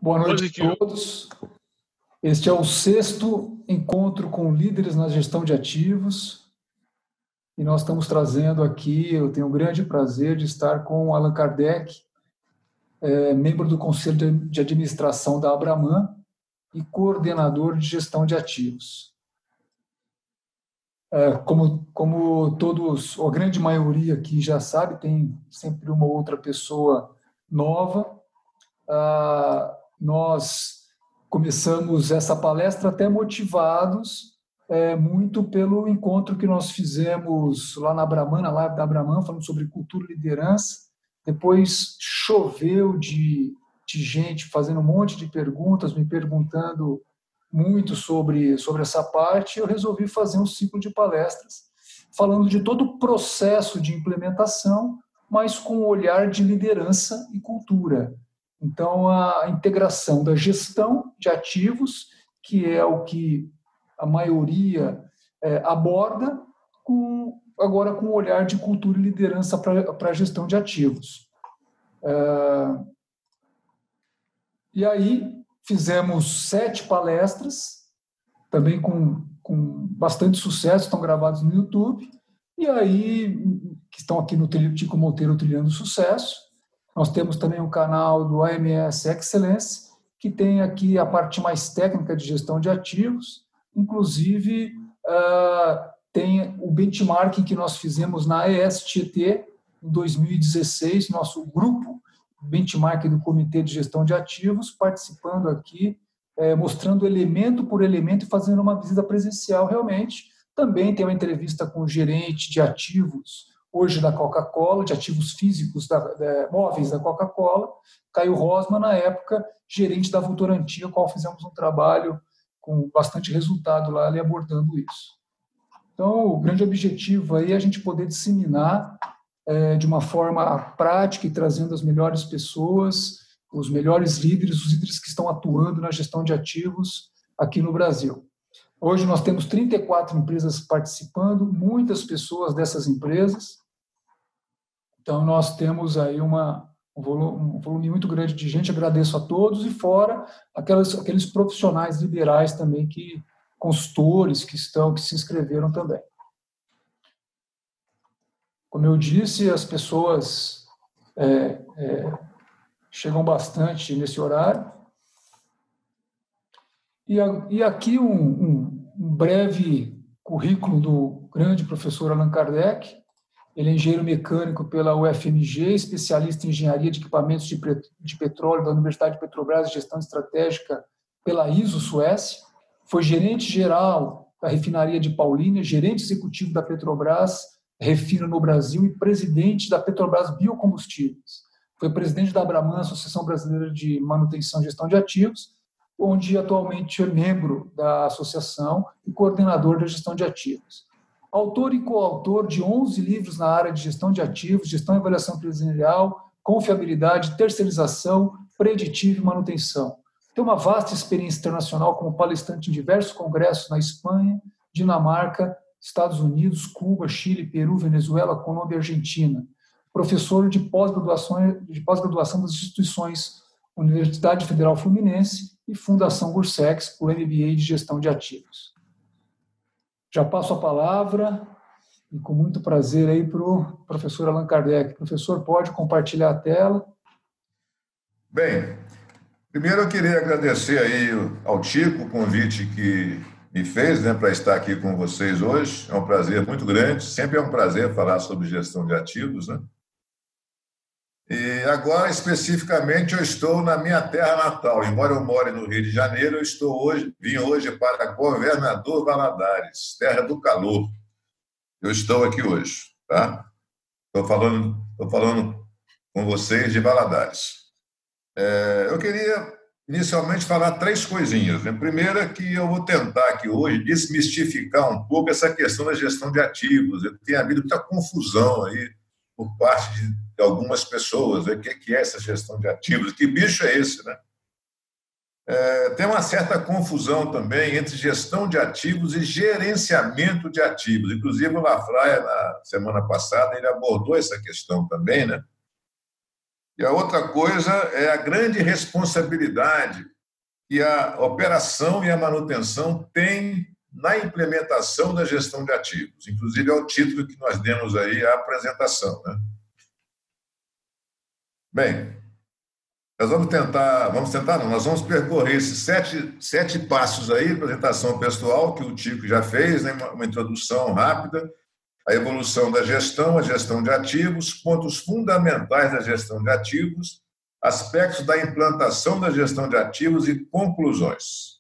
Boa noite Hoje a todos. Este é o 6º encontro com líderes na gestão de ativos e nós estamos trazendo aqui, eu tenho o grande prazer de estar com o Allan Kardec, membro do Conselho de Administração da Abraman e coordenador de gestão de ativos. Como todos, a grande maioria aqui já sabe, tem sempre uma outra pessoa nova. Nós começamos essa palestra até motivados muito pelo encontro que nós fizemos lá na Abraman, na live da Abraman, falando sobre cultura e liderança. Depois choveu de gente fazendo um monte de perguntas, me perguntando muito sobre essa parte. Eu resolvi fazer um ciclo de palestras falando de todo o processo de implementação, mas com um olhar de liderança e cultura. Então, a integração da gestão de ativos, que é o que a maioria aborda, agora com um olhar de cultura e liderança para a gestão de ativos. E aí, fizemos 7 palestras, também com bastante sucesso, estão gravadas no YouTube, e aí, que estão aqui no Tico Monteiro Trilhando Sucesso. Nós temos também um canal do AMS Excellence, que tem aqui a parte mais técnica de gestão de ativos, inclusive tem o benchmarking que nós fizemos na ESTT em 2016, nosso grupo benchmarking do Comitê de Gestão de Ativos, participando aqui, mostrando elemento por elemento e fazendo uma visita presencial realmente. Também tem uma entrevista com o gerente de ativos, hoje da Coca-Cola, de ativos físicos móveis da Coca-Cola, Caio Rosman, na época, gerente da Votorantim, com o qual fizemos um trabalho com bastante resultado lá, ali abordando isso. Então, o grande objetivo aí é a gente poder disseminar de uma forma prática e trazendo as melhores pessoas, os melhores líderes, os líderes que estão atuando na gestão de ativos aqui no Brasil. Hoje nós temos 34 empresas participando, muitas pessoas dessas empresas. Então, nós temos aí um volume muito grande de gente, agradeço a todos, e fora aqueles profissionais liberais também, consultores que se inscreveram também. Como eu disse, as pessoas chegam bastante nesse horário. E aqui um breve currículo do grande professor Allan Kardec. Ele é engenheiro mecânico pela UFMG, especialista em engenharia de equipamentos de petróleo da Universidade de Petrobras e gestão estratégica pela ISO Suécia. Foi gerente geral da refinaria de Paulínia, gerente executivo da Petrobras Refino no Brasil e presidente da Petrobras Biocombustíveis. Foi presidente da Abraman, Associação Brasileira de Manutenção e Gestão de Ativos, onde atualmente é membro da associação e coordenador da gestão de ativos. Autor e coautor de 11 livros na área de gestão de ativos, gestão e avaliação empresarial, confiabilidade, terceirização, preditiva e manutenção. Tem uma vasta experiência internacional como palestrante em diversos congressos na Espanha, Dinamarca, Estados Unidos, Cuba, Chile, Peru, Venezuela, Colômbia e Argentina. Professor de pós-graduação das instituições Universidade Federal Fluminense e Fundação Gursex, por MBA de Gestão de Ativos. Já passo a palavra, e com muito prazer, aí para o professor Allan Kardec. Professor, pode compartilhar a tela? Bem, primeiro eu queria agradecer aí ao Tico o convite que me fez, para estar aqui com vocês hoje. É um prazer muito grande, sempre é um prazer falar sobre gestão de ativos, E agora, especificamente, eu estou na minha terra natal. Embora eu more no Rio de Janeiro, vim hoje para Governador Valadares, terra do calor. Eu estou aqui hoje, tá? Estou falando com vocês de Valadares. Eu queria, inicialmente, falar 3 coisinhas. Primeiro é que eu vou tentar aqui hoje desmistificar um pouco essa questão da gestão de ativos. Tem havido muita confusão aí por parte de algumas pessoas, o que é essa gestão de ativos, que bicho é esse, Tem uma certa confusão também entre gestão de ativos e gerenciamento de ativos. Inclusive, o Lafraia, na semana passada, ele abordou essa questão também, E a outra coisa é a grande responsabilidade que a operação e a manutenção têm na implementação da gestão de ativos. Inclusive, é o título que nós demos aí à apresentação, né? Bem, nós vamos percorrer esses sete passos aí, apresentação pessoal, que o Tico já fez, né? Uma introdução rápida, a evolução da gestão, a gestão de ativos, pontos fundamentais da gestão de ativos, aspectos da implantação da gestão de ativos e conclusões.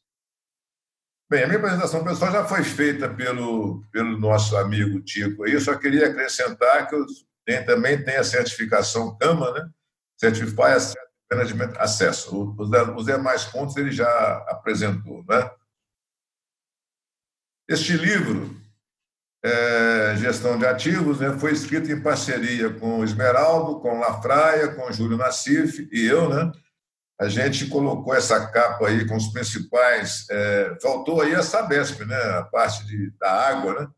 Bem, a minha apresentação pessoal já foi feita pelo nosso amigo Tico aí, eu só queria acrescentar que eu também tenho a certificação CAMA, né? Certified Asset Management Assessor. Os demais pontos ele já apresentou, né? Este livro, Gestão de Ativos, né, foi escrito em parceria com o Esmeraldo, com o Lafraia, com o Júlio Nassif e eu, né? A gente colocou essa capa aí com os principais... faltou aí a Sabesp, né? A parte da água, né?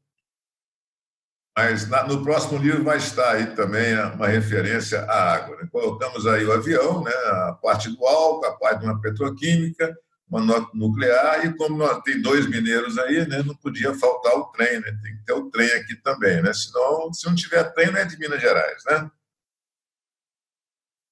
Mas no próximo livro vai estar aí também uma referência à água, né? Colocamos aí o avião, né? A parte do álcool, a parte de uma petroquímica, uma nuclear, e como nós tem 2 mineiros aí, né? Não podia faltar o trem, né? Tem que ter o trem aqui também, né? Senão, se não tiver trem, não é de Minas Gerais, né?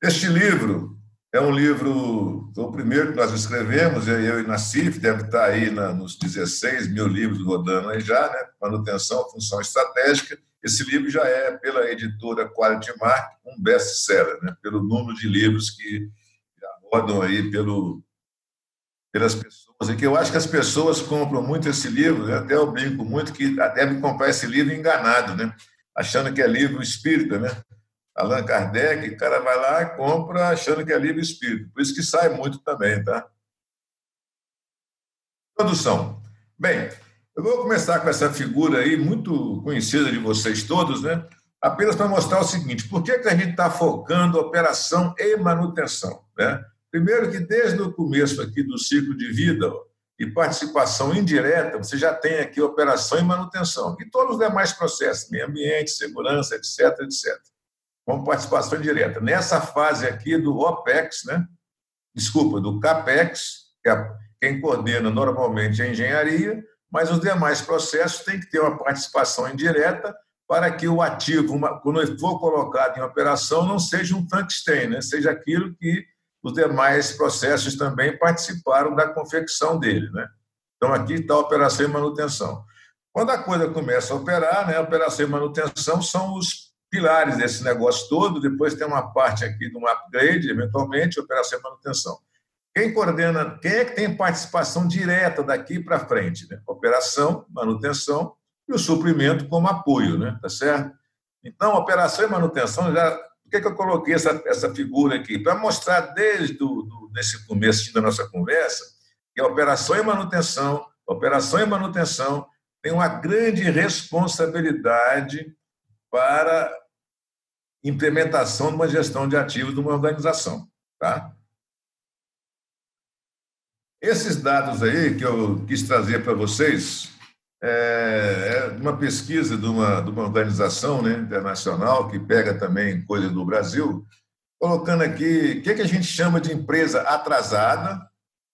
Este livro é um livro, foi o primeiro que nós escrevemos, eu e Nassif, deve estar aí nos 16 mil livros rodando aí já, né? Manutenção, função estratégica. Esse livro já é, pela editora Quality Mark, um best-seller, né? Pelo número de livros que já rodam aí pelas pessoas. E que eu acho que as pessoas compram muito esse livro, né? Até eu brinco muito que devem comprar esse livro enganado, né? Achando que é livro espírita, né? Allan Kardec, o cara vai lá e compra achando que é livro espírita. Por isso que sai muito também, tá? Introdução. Bem, eu vou começar com essa figura aí, muito conhecida de vocês todos, né? Apenas para mostrar o seguinte, por que a gente está focando operação e manutenção, né? Primeiro que desde o começo aqui do ciclo de vida e participação indireta, você já tem aqui operação e manutenção, e todos os demais processos, meio ambiente, segurança, etc, etc. Com participação direta. Nessa fase aqui do OPEX, né? Desculpa, do CAPEX, que quem coordena normalmente é a engenharia, mas os demais processos têm que ter uma participação indireta para que o ativo, quando ele for colocado em operação, não seja um Frankenstein, né? Seja aquilo que os demais processos também participaram da confecção dele, né? Então, aqui está a operação e manutenção. Quando a coisa começa a operar, né? A operação e manutenção são os pilares desse negócio todo. Depois tem uma parte aqui de um upgrade, eventualmente, operação e manutenção. Quem coordena, quem é que tem participação direta daqui para frente, né? Operação, manutenção e o suprimento como apoio, né? Tá certo? Então, operação e manutenção, por que eu coloquei essa figura aqui? Para mostrar desde esse começo da nossa conversa que a operação e manutenção tem uma grande responsabilidade para implementação de uma gestão de ativos de uma organização, tá? Esses dados aí que eu quis trazer para vocês é uma pesquisa de uma organização, né, internacional que pega também coisas do Brasil, colocando aqui o que a gente chama de empresa atrasada.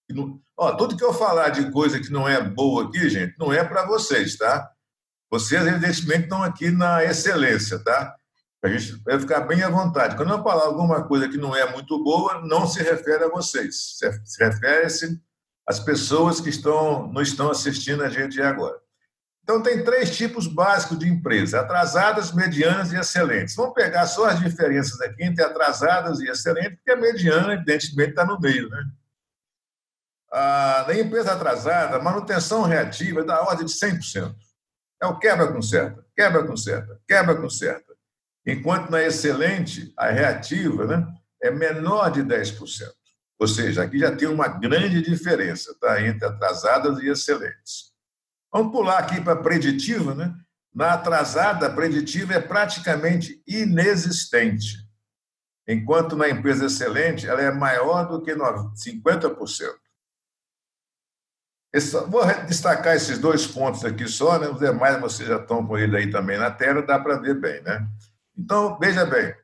Tudo que eu falar de coisa que não é boa aqui, gente, não é para vocês, tá? Vocês, evidentemente, estão aqui na excelência, tá? A gente vai ficar bem à vontade. Quando eu falar alguma coisa que não é muito boa, não se refere a vocês. Se refere-se às pessoas que não estão assistindo a gente agora. Então, tem 3 tipos básicos de empresas: atrasadas, medianas e excelentes. Vamos pegar só as diferenças aqui entre atrasadas e excelentes, porque a mediana, evidentemente, está no meio, né? Na empresa atrasada, a manutenção reativa é da ordem de 100%. É o quebra-conserta, quebra-conserta, quebra-conserta. Enquanto na excelente, a reativa, né, é menor de 10%. Ou seja, aqui já tem uma grande diferença, tá, entre atrasadas e excelentes. Vamos pular aqui para a preditiva, né? Na atrasada, a preditiva é praticamente inexistente. Enquanto na empresa excelente, ela é maior do que 50%. Vou destacar esses 2 pontos aqui só, né? Os demais vocês já estão com ele aí também na tela, dá para ver bem, né? Então, veja bem,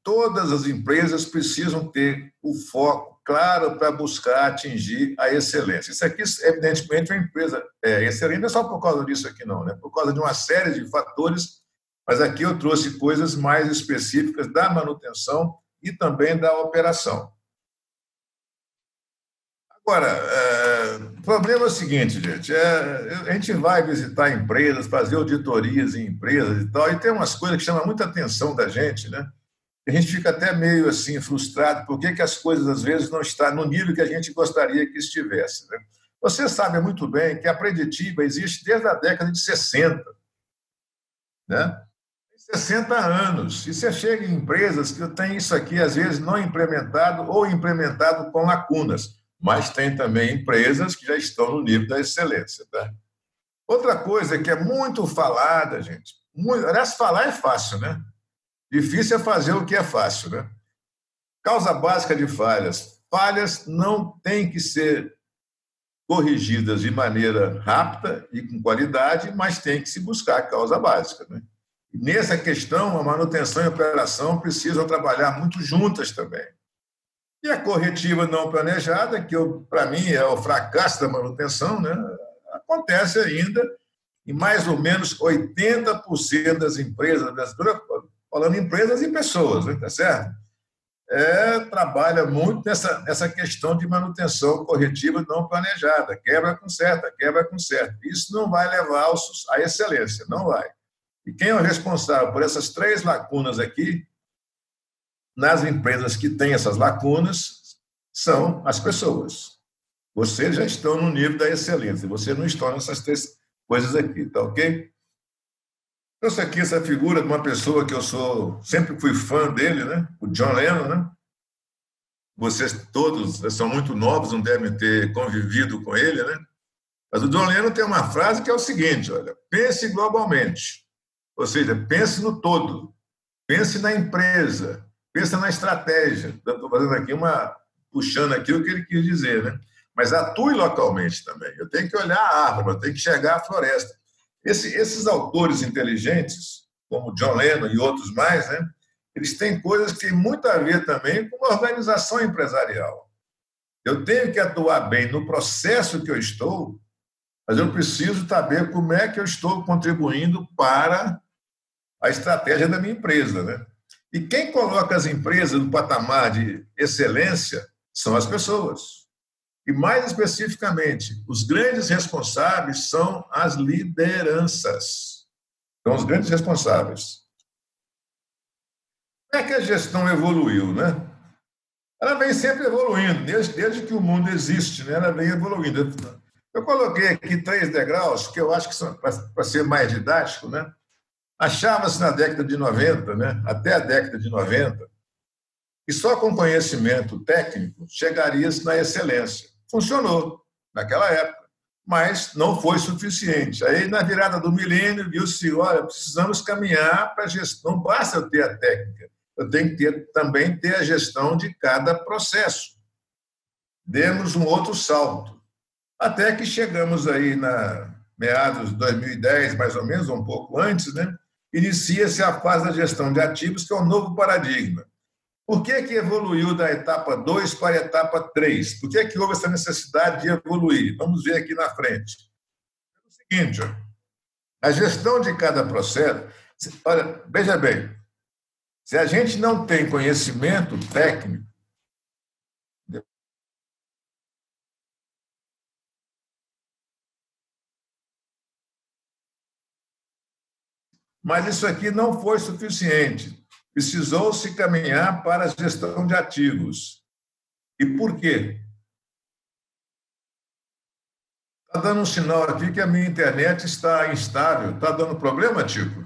todas as empresas precisam ter o foco claro para buscar atingir a excelência. Isso aqui, evidentemente, uma empresa excelente, não é só por causa disso aqui, não, né? Por causa de uma série de fatores, mas aqui eu trouxe coisas mais específicas da manutenção e também da operação. Agora, o problema é o seguinte, gente, a gente vai visitar empresas, fazer auditorias em empresas e tal, e tem umas coisas que chamam muita atenção da gente, né? A gente fica até meio assim frustrado porque que as coisas às vezes não estão no nível que a gente gostaria que estivesse, né? Você sabe muito bem que a preditiva existe desde a década de 60, né? 60 anos. E você chega em empresas que têm isso aqui, às vezes, não implementado ou implementado com lacunas, mas tem também empresas que já estão no nível da excelência, tá? Outra coisa que é muito falada, gente, aliás, falar é fácil, né? Difícil é fazer o que é fácil, né? Causa básica de falhas. Falhas não têm que ser corrigidas de maneira rápida e com qualidade, mas tem que se buscar a causa básica, né? E nessa questão, a manutenção e a operação precisam trabalhar muito juntas também. E a corretiva não planejada, que para mim é o fracasso da manutenção, né? Acontece ainda em mais ou menos 80% das empresas brasileiras, falando em empresas e pessoas, né? Tá certo? Trabalha muito nessa questão de manutenção corretiva não planejada, quebra com certa. Isso não vai levar à excelência, não vai. E quem é o responsável por essas 3 lacunas aqui, nas empresas que têm essas lacunas, são as pessoas. Vocês já estão no nível da excelência, vocês não estão nessas 3 coisas aqui, tá ok? Trouxe aqui essa figura de uma pessoa que eu sempre fui fã dele, né? O John Lennon, né? Vocês todos são muito novos, não devem ter convivido com ele, né? Mas o John Lennon tem uma frase que é o seguinte, olha, pense globalmente, ou seja, pense no todo, pense na empresa, pense na estratégia. Estou fazendo aqui puxando aqui o que ele quis dizer, né? Mas atue localmente também. Eu tenho que olhar a árvore, eu tenho que enxergar a floresta. Esses autores inteligentes, como John Lennon e outros mais, né, eles têm coisas que têm muito a ver também com a organização empresarial. Eu tenho que atuar bem no processo que eu estou, mas eu preciso saber como é que eu estou contribuindo para a estratégia da minha empresa, né? E quem coloca as empresas no patamar de excelência são as pessoas. E, mais especificamente, os grandes responsáveis são as lideranças. São os grandes responsáveis. Como é que a gestão evoluiu, né? Ela vem sempre evoluindo, desde que o mundo existe, né? Ela vem evoluindo. Eu coloquei aqui 3 degraus, que eu acho que são, para ser mais didático, né? Achava-se na década de 90, né? Até a década de 90, e só com conhecimento técnico chegaria-se na excelência. Funcionou naquela época, mas não foi suficiente. Aí, na virada do milênio, viu-se, olha, precisamos caminhar para a gestão. Não basta eu ter a técnica, eu tenho que também ter a gestão de cada processo. Demos um outro salto, até que chegamos aí na meados de 2010, mais ou menos, um pouco antes, né? Inicia-se a fase da gestão de ativos, que é um novo paradigma. Por que evoluiu da etapa 2 para a etapa 3? Por que houve essa necessidade de evoluir? Vamos ver aqui na frente. É o seguinte, ó, a gestão de cada processo... Olha, veja bem, se a gente não tem conhecimento técnico, mas isso aqui não foi suficiente. Precisou-se caminhar para a gestão de ativos. E por quê? Está dando um sinal aqui que a minha internet está instável. Está dando problema, Tico?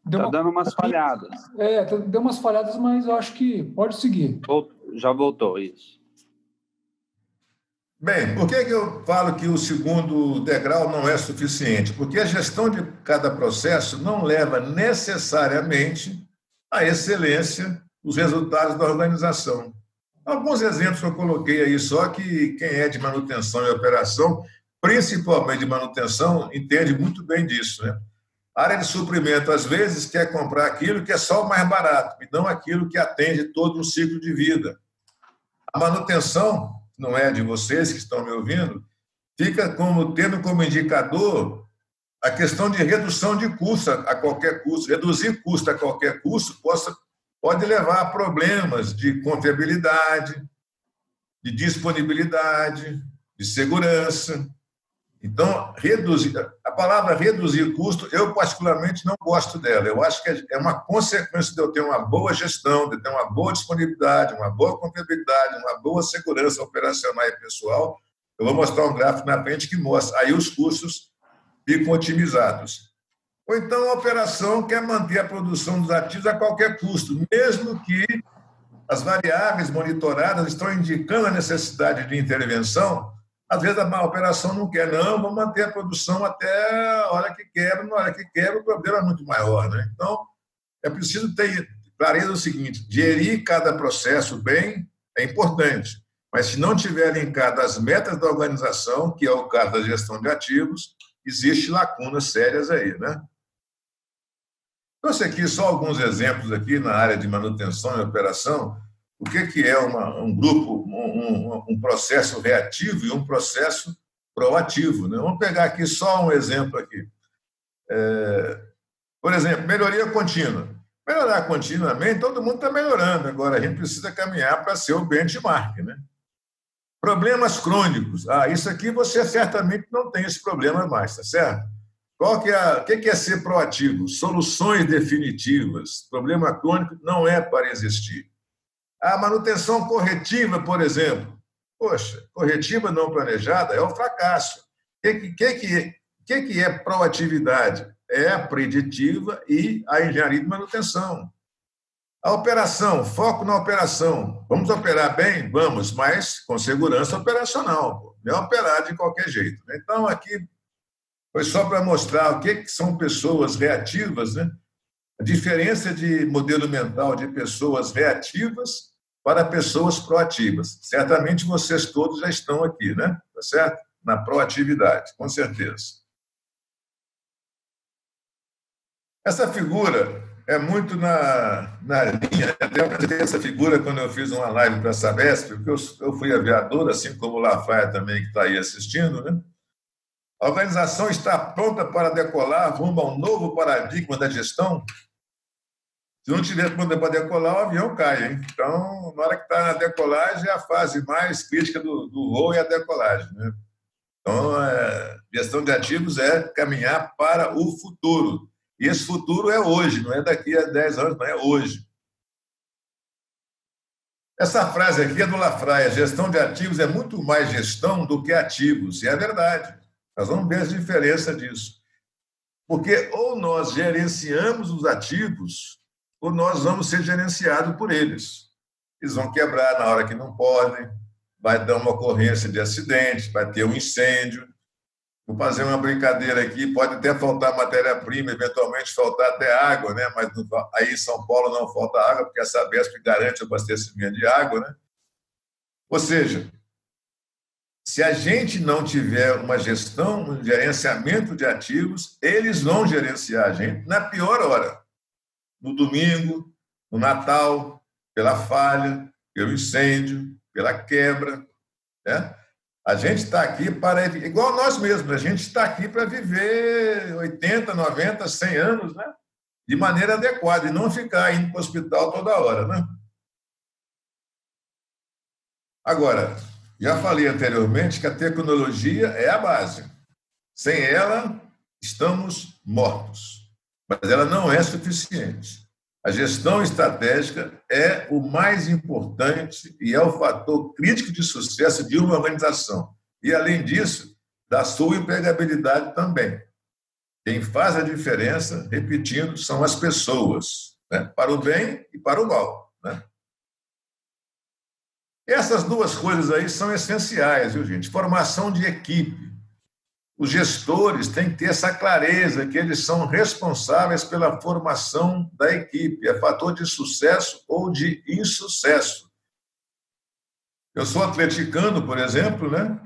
Está dando umas falhadas. Deu umas falhadas, mas eu acho que pode seguir. Já voltou, isso. Bem, por que eu falo que o segundo degrau não é suficiente? Porque a gestão de cada processo não leva necessariamente à excelência os resultados da organização. Alguns exemplos que eu coloquei aí, só que quem é de manutenção e operação, principalmente de manutenção, entende muito bem disso, né? A área de suprimento, às vezes, quer comprar aquilo que é só o mais barato, e não aquilo que atende todo um ciclo de vida. A manutenção, não é de vocês que estão me ouvindo, fica tendo como indicador a questão de redução de custo a qualquer custo. Reduzir custo a qualquer custo pode levar a problemas de confiabilidade, de disponibilidade, de segurança. Então, a palavra reduzir custo, eu particularmente não gosto dela. Eu acho que é uma consequência de eu ter uma boa gestão, de ter uma boa disponibilidade, uma boa confiabilidade, uma boa segurança operacional e pessoal. Eu vou mostrar um gráfico na frente que mostra. Aí os custos ficam otimizados. Ou então a operação quer manter a produção dos ativos a qualquer custo, mesmo que as variáveis monitoradas estão indicando a necessidade de intervenção. Às vezes a operação não quer, não, vou manter a produção até a hora que quebra, na hora que quebra o problema é muito maior, né? Então, é preciso ter clareza do seguinte, gerir cada processo bem é importante, mas se não tiver linkado às metas da organização, que é o caso da gestão de ativos, existe lacunas sérias aí, né? Trouxe aqui só alguns exemplos aqui na área de manutenção e operação, o que é um grupo, um processo reativo e um processo proativo, né? Vamos pegar aqui só um exemplo aqui. Por exemplo, melhoria contínua. Melhorar continuamente, todo mundo está melhorando. Agora, a gente precisa caminhar para ser o benchmark, né? Problemas crônicos. Isso aqui você certamente não tem esse problema mais, tá certo? O que é ser proativo? Soluções definitivas. Problema crônico não é para existir. A manutenção corretiva, por exemplo. Poxa, corretiva não planejada é o fracasso. O que é proatividade? É a preditiva e a engenharia de manutenção. A operação, foco na operação. Vamos operar bem? Vamos, mas com segurança operacional. Não é operar de qualquer jeito. Então, aqui foi só para mostrar o que são pessoas reativas, né? A diferença de modelo mental de pessoas reativas para pessoas proativas. Certamente vocês todos já estão aqui, né? Tá certo? Na proatividade, com certeza. Essa figura é muito na linha. Até eu apresentei essa figura quando eu fiz uma live para a Sabesp, porque eu fui aviador, assim como o Lafayette também, que está aí assistindo, né? A organização está pronta para decolar rumo a um novo paradigma da gestão. Se não tiver pronta para decolar, o avião cai, hein? Então, na hora que está na decolagem, é a fase mais crítica do voo e a decolagem, né? Então, gestão de ativos é caminhar para o futuro. E esse futuro é hoje, não é daqui a 10 anos, não é hoje. Essa frase aqui é do Lafraia, gestão de ativos é muito mais gestão do que ativos, e é verdade. Nós vamos ver a diferença disso. Porque ou nós gerenciamos os ativos, ou nós vamos ser gerenciados por eles. Eles vão quebrar na hora que não podem, vai dar uma ocorrência de acidente, vai ter um incêndio. Vou fazer uma brincadeira aqui, pode até faltar matéria-prima, eventualmente faltar até água, né? Mas aí em São Paulo não falta água, porque a Sabesp garante o abastecimento de água, né? Ou seja, se a gente não tiver uma gestão, um gerenciamento de ativos, eles vão gerenciar a gente na pior hora. No domingo, no Natal, pela falha, pelo incêndio, pela quebra, né? A gente está aqui para... Igual nós mesmos, a gente está aqui para viver 80, 90, 100 anos, né? De maneira adequada, e não ficar indo para o hospital toda hora, né? Agora, já falei anteriormente que a tecnologia é a base. Sem ela, estamos mortos. Mas ela não é suficiente. A gestão estratégica é o mais importante e é o fator crítico de sucesso de uma organização. E, além disso, da sua empregabilidade também. Quem faz a diferença, repetindo, são as pessoas, né? Para o bem e para o mal, né? Essas duas coisas aí são essenciais, viu, gente? Formação de equipe. Os gestores têm que ter essa clareza que eles são responsáveis pela formação da equipe. É fator de sucesso ou de insucesso. Eu sou atleticano, por exemplo, né?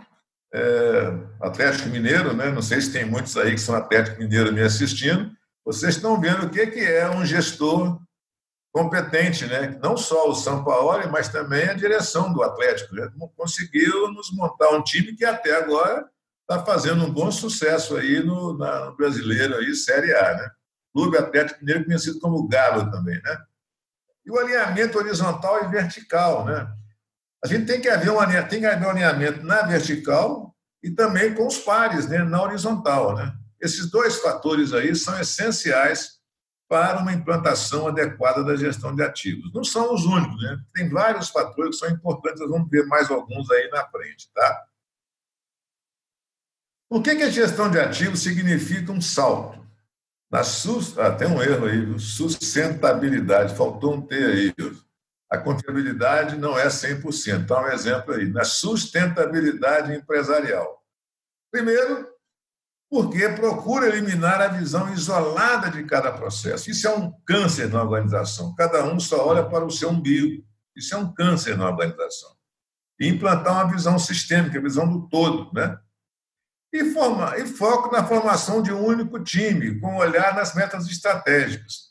Atlético Mineiro, né? Não sei se tem muitos aí que são Atlético Mineiro me assistindo. vocês estão vendo o que é um gestor competente, né? Não só o Sampaoli, mas também a direção do Atlético, né? Conseguiu nos montar um time que até agora está fazendo um bom sucesso aí no brasileiro, aí, Série A, né? Clube Atlético Mineiro, conhecido como Galo também, né? E o alinhamento horizontal e vertical, né? A gente tem que haver um alinhamento na vertical e também com os pares, né? Na horizontal, né? Esses dois fatores aí são essenciais para uma implantação adequada da gestão de ativos. Não são os únicos, né? Tem vários fatores que são importantes, nós vamos ver mais alguns aí na frente, tá? Por que a gestão de ativos significa um salto? Tem um erro aí, sustentabilidade, faltou um T aí. A confiabilidade não é 100%. Dá um exemplo aí, na sustentabilidade empresarial. Primeiro, porque procura eliminar a visão isolada de cada processo. Isso é um câncer na organização. Cada um só olha para o seu umbigo. Isso é um câncer na organização. E implantar uma visão sistêmica, a visão do todo, né? E foco na formação de um único time, com olhar nas metas estratégicas.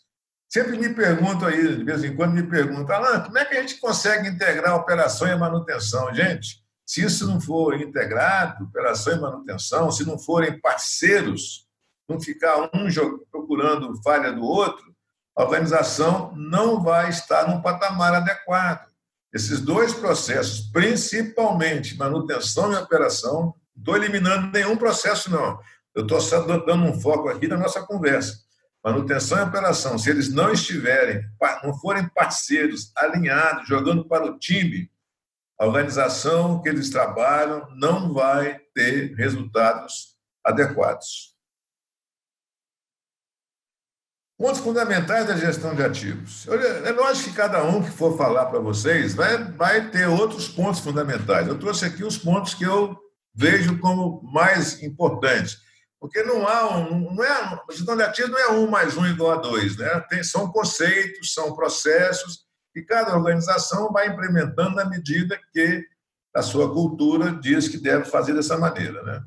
Sempre me perguntam aí, de vez em quando me perguntam, Alan, como é que a gente consegue integrar a operação e a manutenção? Gente, se isso não for integrado, operação e manutenção, se não forem parceiros, não ficar um procurando falha do outro, a organização não vai estar num patamar adequado. Esses dois processos, principalmente manutenção e operação, não estou eliminando nenhum processo, não. Eu estou só dando um foco aqui na nossa conversa. Manutenção e operação, se eles não forem parceiros, alinhados, jogando para o time, a organização que eles trabalham não vai ter resultados adequados. Pontos fundamentais da gestão de ativos. É lógico que cada um que for falar para vocês vai ter outros pontos fundamentais. Eu trouxe aqui os pontos que eu vejo como mais importantes. Porque a gestão de ativos não é 1 mais 1 igual a 2, né? São conceitos, são processos, e cada organização vai implementando na medida que a sua cultura diz que deve fazer dessa maneira, né?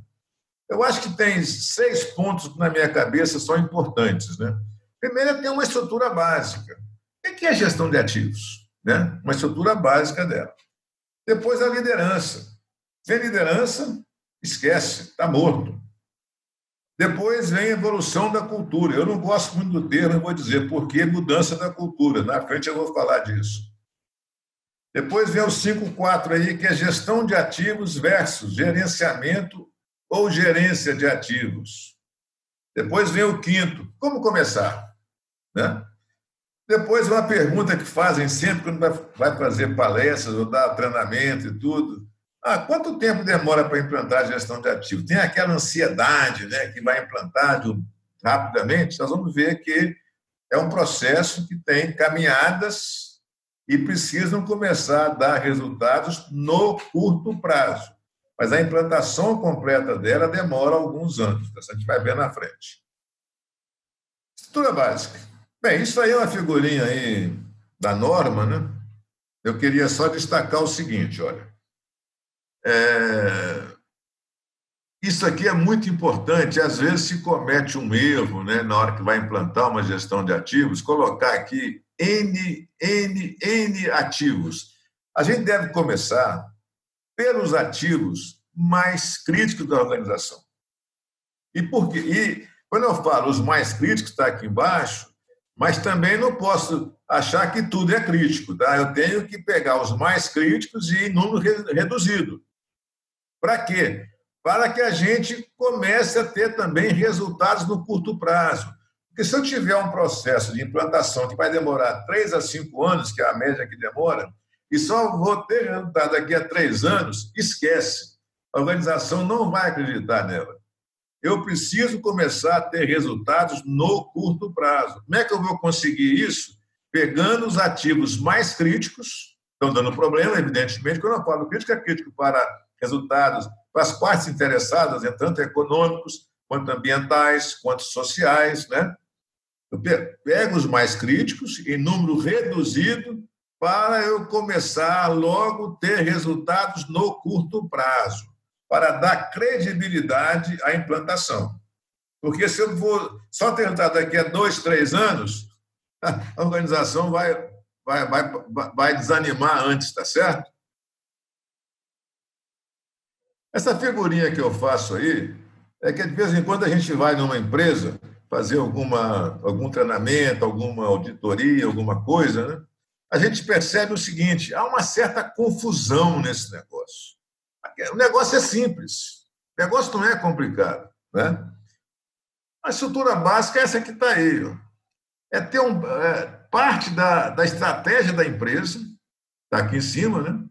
Eu acho que tem 6 pontos que, na minha cabeça, são importantes, né? Primeiro, é ter uma estrutura básica. O que é a gestão de ativos? Né? Uma estrutura básica dela. Depois, a liderança. Sem liderança, esquece, está morto. Depois vem a evolução da cultura. Eu não gosto muito do termo, eu vou dizer por que mudança da cultura. Na frente eu vou falar disso. Depois vem o 5.4 aí, que é gestão de ativos versus gerenciamento ou gerência de ativos. Depois vem o 5º, como começar? Né? Depois uma pergunta que fazem sempre quando vai fazer palestras ou dar treinamento e tudo. Quanto tempo demora para implantar a gestão de ativos? Tem aquela ansiedade, né, que vai implantar rapidamente. Nós vamos ver que é um processo que tem caminhadas e precisam começar a dar resultados no curto prazo. Mas a implantação completa dela demora alguns anos. A gente vai ver na frente. Estrutura básica. Bem, isso aí é uma figurinha aí da norma, né? Eu queria só destacar o seguinte, olha. Isso aqui é muito importante. Às vezes se comete um erro, né, na hora que vai implantar uma gestão de ativos, colocar aqui N ativos. A gente deve começar pelos ativos mais críticos da organização. E por quê? E quando eu falo os mais críticos, está aqui embaixo, mas também não posso achar que tudo é crítico, tá? Eu tenho que pegar os mais críticos e em número reduzido. Para quê? Para que a gente comece a ter também resultados no curto prazo. Porque se eu tiver um processo de implantação que vai demorar 3 a 5 anos, que é a média que demora, e só vou ter resultado daqui a 3 anos, esquece. A organização não vai acreditar nela. Eu preciso começar a ter resultados no curto prazo. Como é que eu vou conseguir isso? Pegando os ativos mais críticos, estão dando problema, evidentemente. Quando eu falo crítico, é crítico para resultados, para as partes interessadas, tanto econômicos, quanto ambientais, quanto sociais, né? Eu pego os mais críticos em número reduzido para eu começar a logo ter resultados no curto prazo, para dar credibilidade à implantação. Porque se eu vou só tentar daqui a 2, 3 anos, a organização vai desanimar antes, tá certo? Essa figurinha que eu faço aí é que, de vez em quando, a gente vai numa empresa fazer algum treinamento, alguma auditoria, alguma coisa, né? A gente percebe o seguinte, há uma certa confusão nesse negócio. O negócio é simples, o negócio não é complicado, né? A estrutura básica é essa que está aí. Ó. É ter parte da estratégia da empresa, está aqui em cima, né?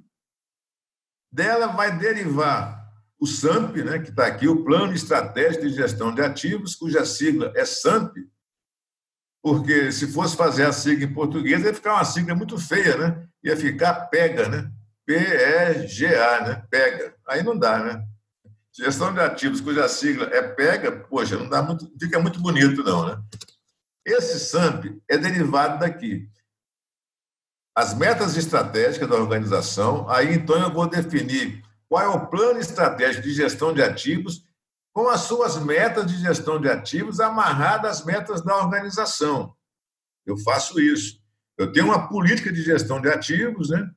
Dela vai derivar o SAMP, né, que está aqui, o Plano Estratégico de Gestão de Ativos, cuja sigla é SAMP, porque se fosse fazer a sigla em português, ia ficar uma sigla muito feia, né? Ia ficar PEGA, né? P-E-G-A, né? PEGA. Aí não dá, né? Gestão de ativos cuja sigla é PEGA, poxa, não fica muito bonito, não, né? Esse SAMP é derivado daqui. As metas estratégicas da organização, aí então eu vou definir qual é o plano estratégico de gestão de ativos com as suas metas de gestão de ativos amarradas às metas da organização. Eu faço isso. Eu tenho uma política de gestão de ativos, né?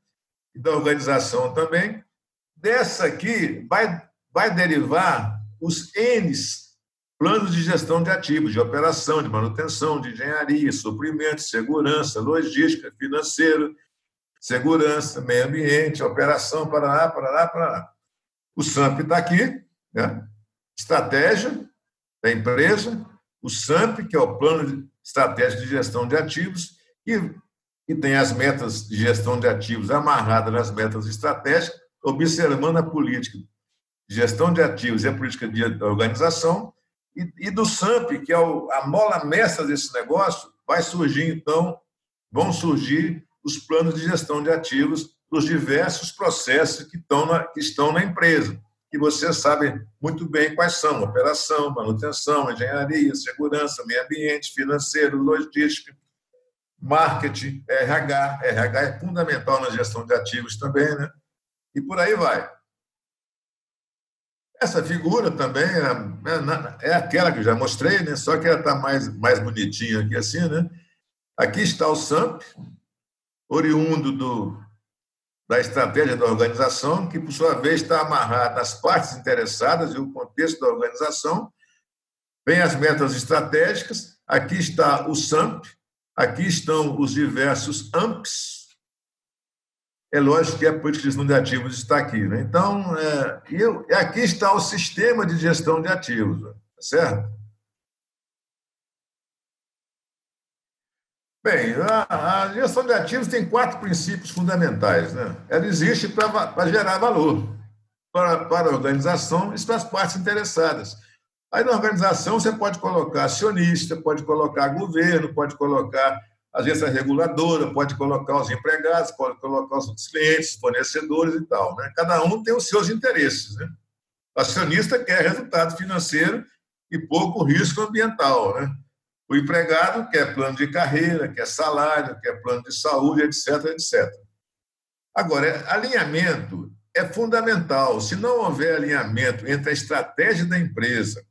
E da organização também. Dessa aqui vai derivar os N's planos de gestão de ativos, de operação, de manutenção, de engenharia, suprimento, segurança, logística, financeiro, segurança, meio ambiente, operação, parará. O SAMP está aqui, né? Estratégia da empresa, o SAMP, que é o Plano Estratégico de Gestão de Ativos, e tem as metas de gestão de ativos amarradas nas metas estratégicas, observando a política de gestão de ativos e a política de organização, e do SAMP, que é a mola mestra desse negócio, vão surgir os planos de gestão de ativos dos diversos processos que estão na empresa, que vocês sabem muito bem quais são: operação, manutenção, engenharia, segurança, meio ambiente, financeiro, logística, marketing, RH. RH é fundamental na gestão de ativos também, né? E por aí vai. Essa figura também é aquela que eu já mostrei, né? Só que ela está mais bonitinha aqui assim, né? Aqui está o SAMP, oriundo da estratégia da organização, que, por sua vez, está amarrado às partes interessadas e o contexto da organização. Vem as metas estratégicas, aqui está o SAMP, aqui estão os diversos AMPs. É lógico que a política de gestão de ativos está aqui, né? Então, aqui está o sistema de gestão de ativos, tá certo? Bem, a gestão de ativos tem 4 princípios fundamentais, né? Ela existe para gerar valor para a organização e para as partes interessadas. Aí, na organização, você pode colocar acionista, pode colocar governo, pode colocar agência reguladora, pode colocar os empregados, pode colocar os clientes, fornecedores e tal, né? Cada um tem os seus interesses, né? O acionista quer resultado financeiro e pouco risco ambiental, né? O empregado quer plano de carreira, quer salário, quer plano de saúde, etc., etc. Agora, alinhamento é fundamental. Se não houver alinhamento entre a estratégia da empresa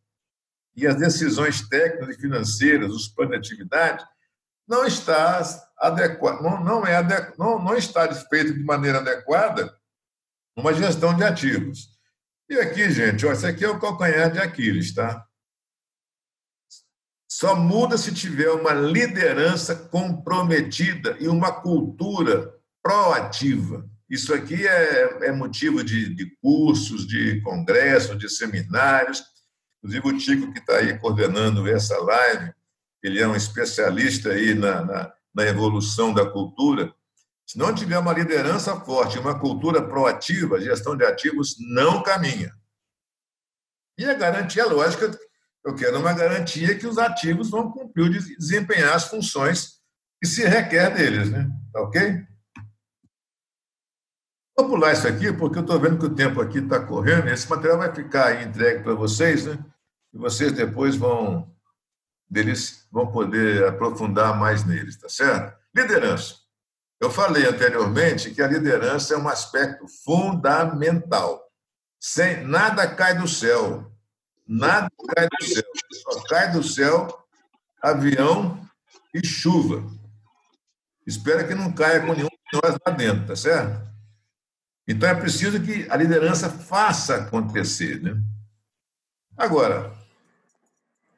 e as decisões técnicas e financeiras, os planos de atividade, não está adequado, não está feito de maneira adequada uma gestão de ativos. E aqui, gente, ó, esse aqui é o calcanhar de Aquiles, tá? Só muda se tiver uma liderança comprometida e uma cultura proativa. Isso aqui é motivo de cursos, de congressos, de seminários. Inclusive, o Tico, que está aí coordenando essa live, ele é um especialista aí na evolução da cultura. Se não tiver uma liderança forte, uma cultura proativa, a gestão de ativos não caminha. E a garantia lógica, eu quero uma garantia que os ativos vão cumprir, desempenhar as funções que se requer deles, né? Tá ok? Vou pular isso aqui, porque eu estou vendo que o tempo aqui está correndo. Esse material vai ficar aí entregue para vocês, né? E vocês depois vão poder aprofundar mais neles, tá certo? Liderança. Eu falei anteriormente que a liderança é um aspecto fundamental. Nada cai do céu. Nada cai do céu. Só cai do céu avião e chuva. Espera que não caia com nenhum de nós lá dentro, tá certo? Então, é preciso que a liderança faça acontecer, né? Agora,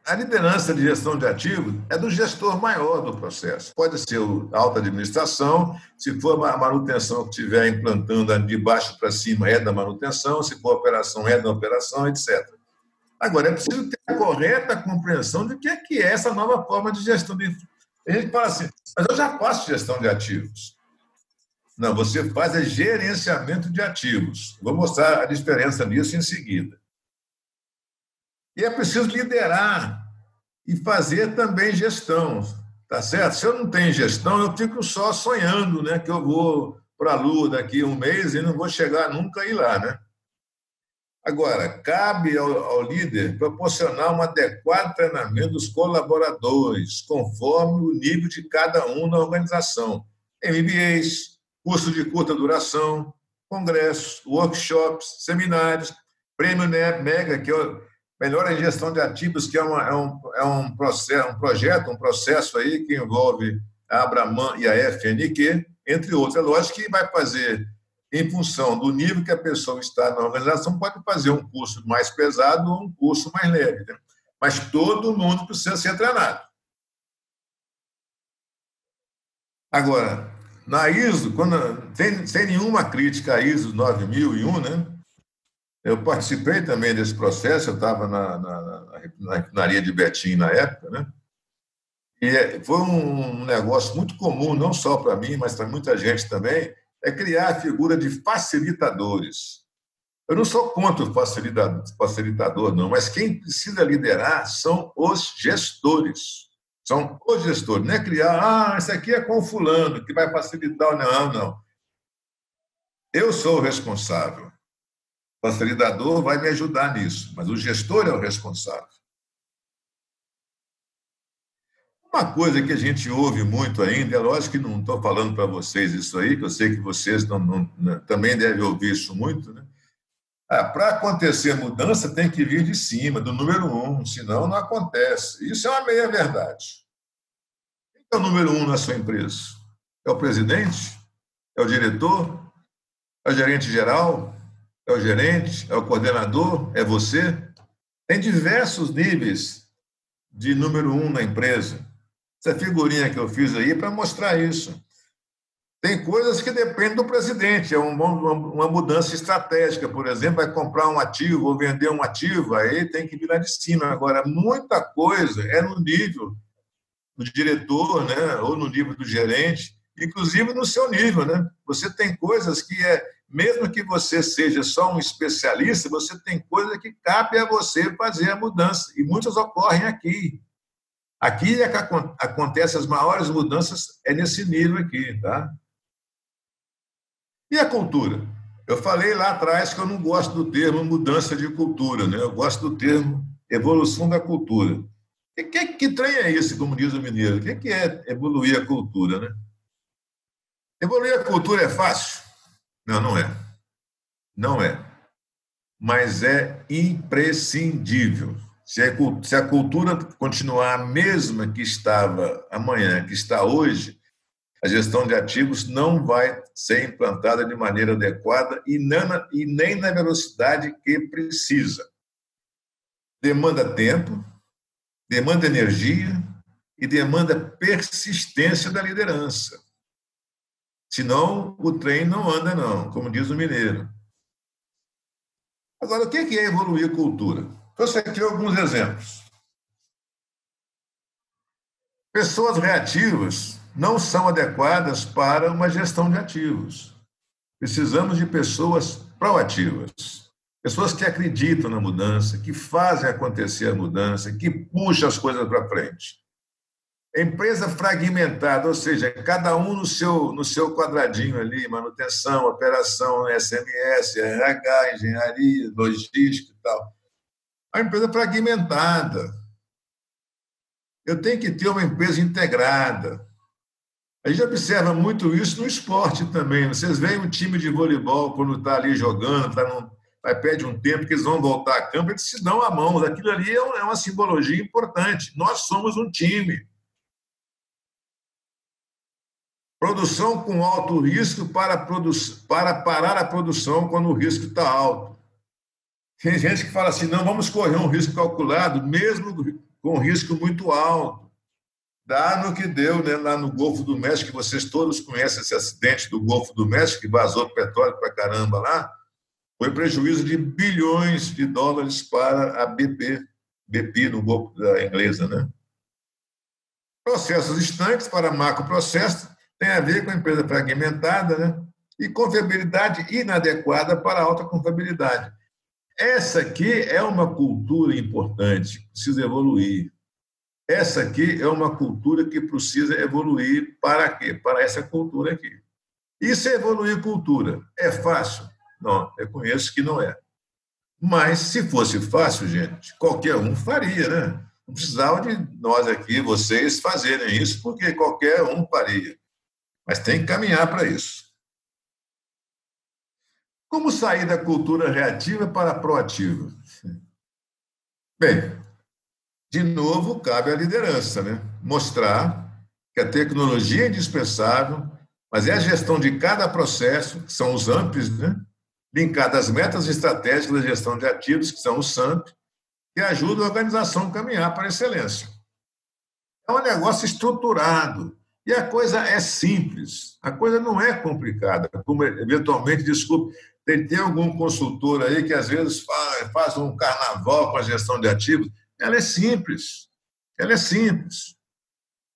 a liderança de gestão de ativos é do gestor maior do processo. Pode ser a alta administração, se for a manutenção que estiver implantando de baixo para cima, é da manutenção, se for operação, é da operação, etc. Agora, é preciso ter a correta compreensão do que é essa nova forma de gestão. A gente fala assim, mas eu já faço gestão de ativos. Não, você faz gerenciamento de ativos. Vou mostrar a diferença nisso em seguida. E é preciso liderar e fazer também gestão, tá certo? Se eu não tenho gestão, eu fico só sonhando, né, que eu vou para a Lua daqui a um mês e não vou chegar nunca a ir lá, né? Agora, cabe ao líder proporcionar um adequado treinamento dos colaboradores, conforme o nível de cada um na organização. MBAs, curso de curta duração, congressos, workshops, seminários, prêmio Mega, que é Melhor em Gestão de Ativos, que é um processo aí que envolve a Abraman e a FNQ, entre outros. É lógico que vai fazer, em função do nível que a pessoa está na organização, pode fazer um curso mais pesado ou um curso mais leve, né? Mas todo mundo precisa ser treinado. Agora, na ISO, sem nenhuma crítica à ISO 9001, né? Eu participei também desse processo, eu estava na refinaria de Betim na época, né? E foi um negócio muito comum, não só para mim, mas para muita gente também, é criar a figura de facilitadores. Eu não sou contra o facilitador, não, mas quem precisa liderar são os gestores. São os gestores, não é criar, isso aqui é com o fulano, que vai facilitar. Não. Eu sou o responsável. O facilitador vai me ajudar nisso, mas o gestor é o responsável. Uma coisa que a gente ouve muito ainda, é lógico que não estou falando para vocês isso aí, que eu sei que vocês também devem ouvir isso muito, né? Para acontecer mudança, tem que vir de cima, do número 1, senão não acontece. Isso é uma meia-verdade. Quem é o número 1 na sua empresa? É o presidente? É o diretor? É o gerente geral? É o gerente? É o coordenador? É você? Tem diversos níveis de número 1 na empresa. Essa figurinha que eu fiz aí é para mostrar isso. Tem coisas que dependem do presidente, é uma mudança estratégica, por exemplo, vai comprar um ativo ou vender um ativo, aí tem que vir lá de cima. Agora, muita coisa é no nível do diretor, né, ou no nível do gerente, inclusive no seu nível, né? Você tem coisas que mesmo que você seja só um especialista, você tem coisas que cabe a você fazer a mudança, e muitas ocorrem aqui. Aqui é que acontecem as maiores mudanças, é nesse nível aqui, tá? E a cultura? Eu falei lá atrás que eu não gosto do termo mudança de cultura, né? Eu gosto do termo evolução da cultura. Que trem é esse, como diz o mineiro? O que é evoluir a cultura, né? Evoluir a cultura é fácil? Não, não é. Não é. Mas é imprescindível. Se a cultura continuar a mesma que estava amanhã, que está hoje, a gestão de ativos não vai ser implantada de maneira adequada e nem na velocidade que precisa. Demanda tempo, demanda energia e demanda persistência da liderança. Senão, o trem não anda, não, como diz o mineiro. Agora, o que é evoluir a cultura? Trouxe aqui alguns exemplos. Pessoas reativas não são adequadas para uma gestão de ativos. Precisamos de pessoas proativas, pessoas que acreditam na mudança, que fazem acontecer a mudança, que puxam as coisas para frente. Empresa fragmentada, ou seja, cada um no seu quadradinho ali, manutenção, operação, SMS, RH, engenharia, logística e tal. A empresa fragmentada. Eu tenho que ter uma empresa integrada. A gente observa muito isso no esporte também. Vocês veem um time de voleibol, quando está ali jogando, está aí pede um tempo que eles vão voltar a campo, eles se dão a mão. Aquilo ali é uma simbologia importante. Nós somos um time. Produção com alto risco para parar a produção quando o risco está alto. Tem gente que fala assim, não, vamos correr um risco calculado, mesmo com risco muito alto. Dá no que deu, né, lá no Golfo do México, que vocês todos conhecem esse acidente do Golfo do México, que vazou petróleo para caramba lá, foi prejuízo de bilhões de dólares para a BP no Golfo da Inglesa, né? Processos estanques para macroprocessos tem a ver com a empresa fragmentada, né? E confiabilidade inadequada para alta confiabilidade. Essa aqui é uma cultura importante, precisa evoluir. Essa aqui é uma cultura que precisa evoluir para quê? Para essa cultura aqui. Isso é evoluir cultura. É fácil? Não, eu conheço que não é. Mas, se fosse fácil, gente, qualquer um faria, né? Não precisava de nós aqui, vocês, fazerem isso, porque qualquer um faria. Mas tem que caminhar para isso. Como sair da cultura reativa para a proativa? Bem, de novo, cabe à liderança, né? Mostrar que a tecnologia é indispensável, mas é a gestão de cada processo, que são os AMPs, né? Linkada às metas estratégicas da gestão de ativos, que são os SAMP, que ajudam a organização a caminhar para a excelência. É um negócio estruturado. E a coisa é simples, a coisa não é complicada, como eventualmente, desculpe, tem algum consultor aí que às vezes faz um carnaval com a gestão de ativos. Ela é simples, ela é simples.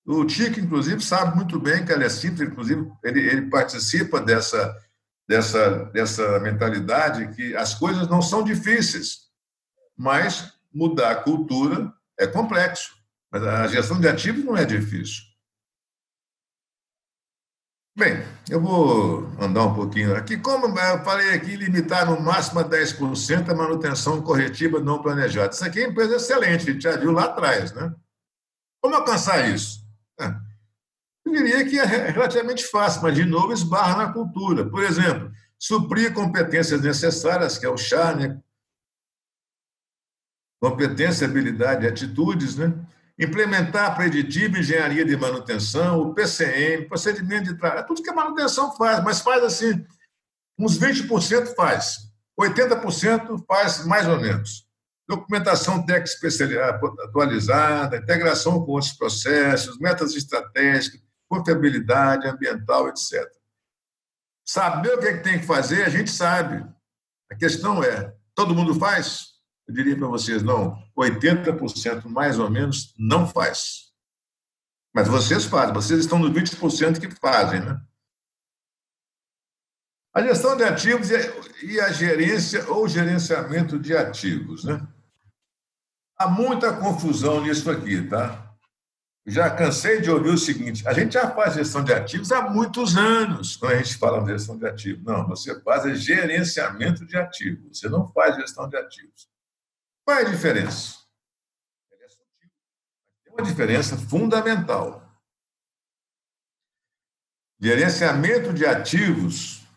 O Tico, inclusive, sabe muito bem que ela é simples, inclusive ele participa dessa mentalidade que as coisas não são difíceis, mas mudar a cultura é complexo, mas a gestão de ativos não é difícil. Bem, eu vou andar um pouquinho aqui. Como eu falei aqui, limitar no máximo a 10% a manutenção corretiva não planejada. Isso aqui é uma empresa excelente, a gente já viu lá atrás, né? Como alcançar isso? Eu diria que é relativamente fácil, mas, de novo, esbarra na cultura. Por exemplo, suprir competências necessárias, que é o chá, né? Competência, habilidade e atitudes, né? Implementar preditivo, engenharia de manutenção, o PCM, procedimento de trabalho, tudo que a manutenção faz, mas faz assim, uns 20% faz, 80% faz mais ou menos. Documentação técnica atualizada, integração com outros processos, metas estratégicas, confiabilidade ambiental, etc. Saber o que é que tem que fazer, a gente sabe. A questão é, todo mundo faz? Eu diria para vocês, não, 80% mais ou menos não faz. Mas vocês fazem, vocês estão nos 20% que fazem, né? A gestão de ativos e a gerência ou gerenciamento de ativos, né? Há muita confusão nisso aqui, tá? Já cansei de ouvir o seguinte, a gente já faz gestão de ativos há muitos anos, quando a gente fala de gestão de ativos. Não, você faz gerenciamento de ativos, você não faz gestão de ativos. Qual é a diferença? Tem uma diferença fundamental. Gerenciamento de ativos,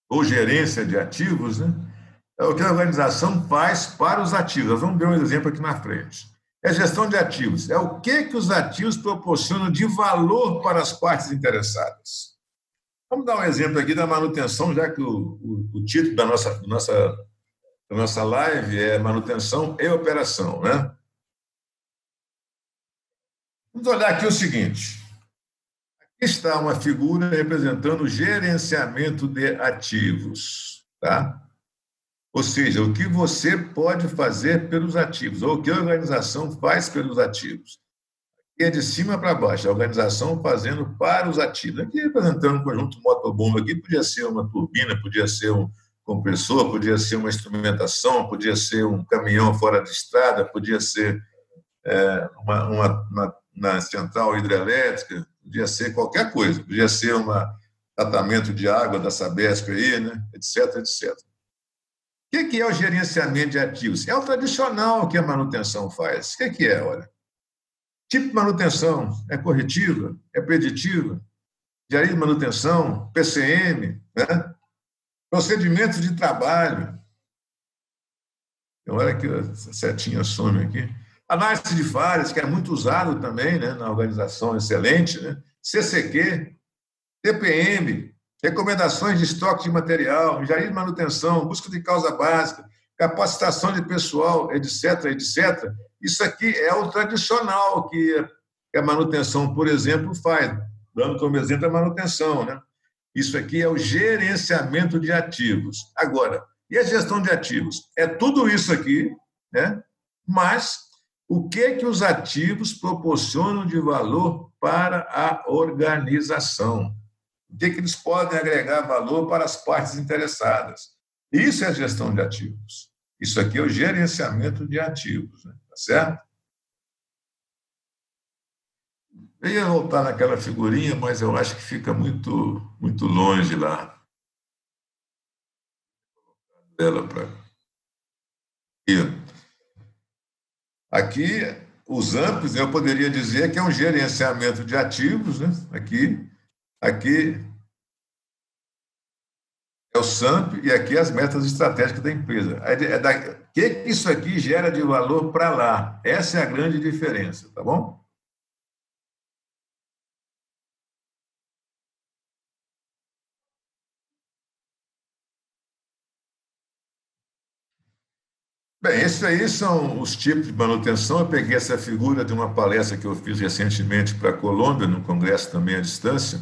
ou gerência de ativos, né, é o que a organização faz para os ativos. Nós vamos ver um exemplo aqui na frente. É gestão de ativos. É o que os ativos proporcionam de valor para as partes interessadas. Vamos dar um exemplo aqui da manutenção, já que o título da nossa live é manutenção e operação, né? Vamos olhar aqui o seguinte. Aqui está uma figura representando o gerenciamento de ativos, tá? Ou seja, o que você pode fazer pelos ativos, ou o que a organização faz pelos ativos. Aqui é de cima para baixo, a organização fazendo para os ativos. Aqui representando um conjunto motobomba, aqui podia ser uma turbina, podia ser um compressor, podia ser uma instrumentação, podia ser um caminhão fora de estrada, podia ser uma central hidrelétrica, podia ser qualquer coisa, podia ser um tratamento de água da Sabesp aí, né? etc, etc. O que é o gerenciamento de ativos? É o tradicional que a manutenção faz. O que é, olha? Tipo de manutenção é corretiva, é preditiva, engenharia de manutenção, PCM, né? Procedimentos de trabalho, Então, olha aqui, essa setinha some aqui. Análise de falhas, que é muito usado também, né, na organização, excelente, né? CCQ, TPM, recomendações de estoque de material, engenharia de manutenção, busca de causa básica, capacitação de pessoal, etc., etc. Isso aqui é o tradicional que a manutenção, por exemplo, faz, dando como exemplo a manutenção, né? Isso aqui é o gerenciamento de ativos. Agora, e a gestão de ativos? É tudo isso aqui, né? Mas o que os ativos proporcionam de valor para a organização? O que eles podem agregar valor para as partes interessadas? Isso é a gestão de ativos. Isso aqui é o gerenciamento de ativos, né? Tá certo? Eu ia voltar naquela figurinha, mas eu acho que fica muito, muito longe lá. Dela para aqui, os amplos, eu poderia dizer que é um gerenciamento de ativos, né? Aqui é o SAMP e aqui as metas estratégicas da empresa. O que isso aqui gera de valor para lá? Essa é a grande diferença, tá bom? Bem, esses aí são os tipos de manutenção. Eu peguei essa figura de uma palestra que eu fiz recentemente para a Colômbia, no congresso também à distância.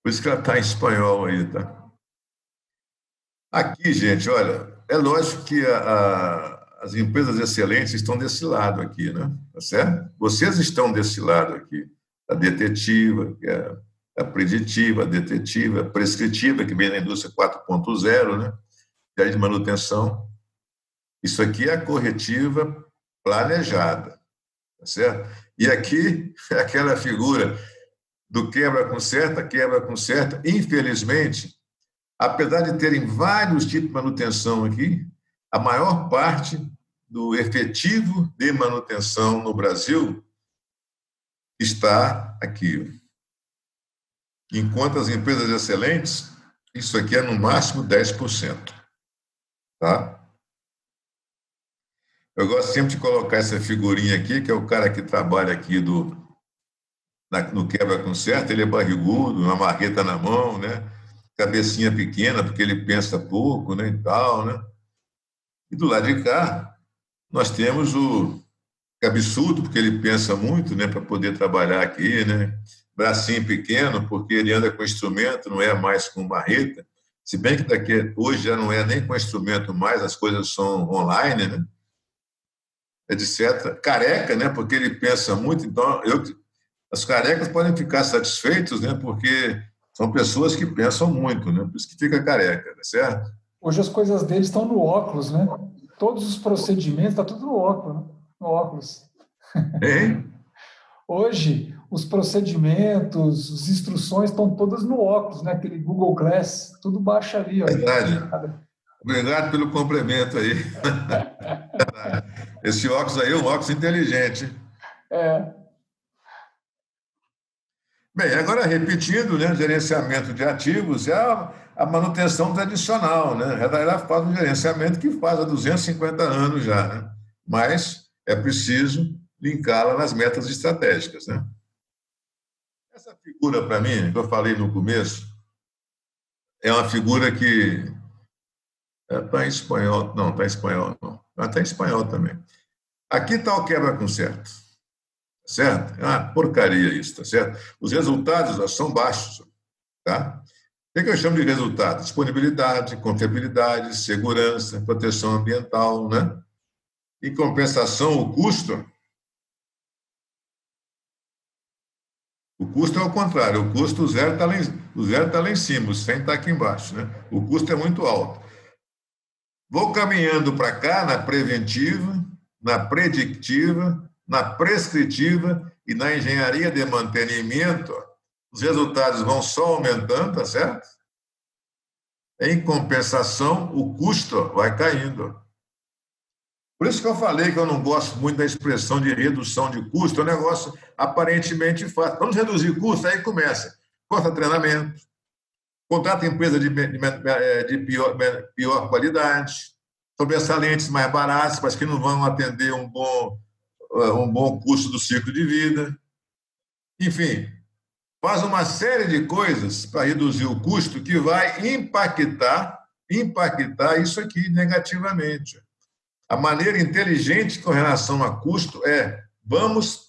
Por isso que ela está em espanhol aí, tá? Aqui, gente, olha, é lógico que as empresas excelentes estão desse lado aqui, né? Tá certo? Vocês estão desse lado aqui. A detetiva, que é a preditiva, a detetiva, a prescritiva, que vem da indústria 4.0, né? E aí de manutenção. Isso aqui é a corretiva planejada, tá certo? E aqui é aquela figura do quebra com certa. Infelizmente, apesar de terem vários tipos de manutenção aqui, a maior parte do efetivo de manutenção no Brasil está aqui. Enquanto as empresas excelentes, isso aqui é no máximo 10%. Tá? Eu gosto sempre de colocar essa figurinha aqui, que é o cara que trabalha aqui no quebra com certo, ele é barrigudo, uma marreta na mão, né? Cabecinha pequena, porque ele pensa pouco, né, e tal, né? E do lado de cá, nós temos o cabeçudo, porque ele pensa muito, né, para poder trabalhar aqui, né? Bracinho pequeno, porque ele anda com instrumento, não é mais com marreta, se bem que hoje já não é nem com instrumento mais, as coisas são online, né? Etc. Careca, né? Porque ele pensa muito, então as carecas podem ficar satisfeitos, né? Porque são pessoas que pensam muito, né? Por isso que fica careca, tá certo? Hoje as coisas deles estão no óculos, né? Todos os procedimentos, está tudo no óculos, né? No óculos. Hein? Hoje, os procedimentos, as instruções estão todas no óculos, né? Aquele Google Glass, tudo baixa ali. Ó. Verdade. Obrigado pelo complemento aí. Esse óculos aí é um óculos inteligente. É. Bem, agora repetindo, né, gerenciamento de ativos é a manutenção tradicional, né? Ela faz um gerenciamento que faz há 250 anos já, né? Mas é preciso linká-la nas metas estratégicas, né? Essa figura, para mim, que eu falei no começo, é uma figura que está em espanhol. Não, está em espanhol, não. Está em espanhol também. Aqui está o quebra com certo. Certo? É uma porcaria isso, tá certo? Os resultados são baixos, tá? O que eu chamo de resultado? Disponibilidade, confiabilidade, segurança, proteção ambiental, né? Em compensação, o custo é o contrário, o custo zero está lá em cima, o 100 está aqui embaixo, né? O custo é muito alto. Vou caminhando para cá na preventiva, na predictiva, na prescritiva e na engenharia de mantenimento, os resultados vão só aumentando, tá certo? Em compensação, o custo vai caindo. Por isso que eu falei que eu não gosto muito da expressão de redução de custo, é um negócio aparentemente fácil. Vamos reduzir custo, aí começa. Corta treinamento, contrata empresa de pior qualidade, sobressalentes mais baratos, mas que não vão atender um bom custo do ciclo de vida. Enfim, faz uma série de coisas para reduzir o custo que vai impactar isso aqui negativamente. A maneira inteligente com relação a custo é vamos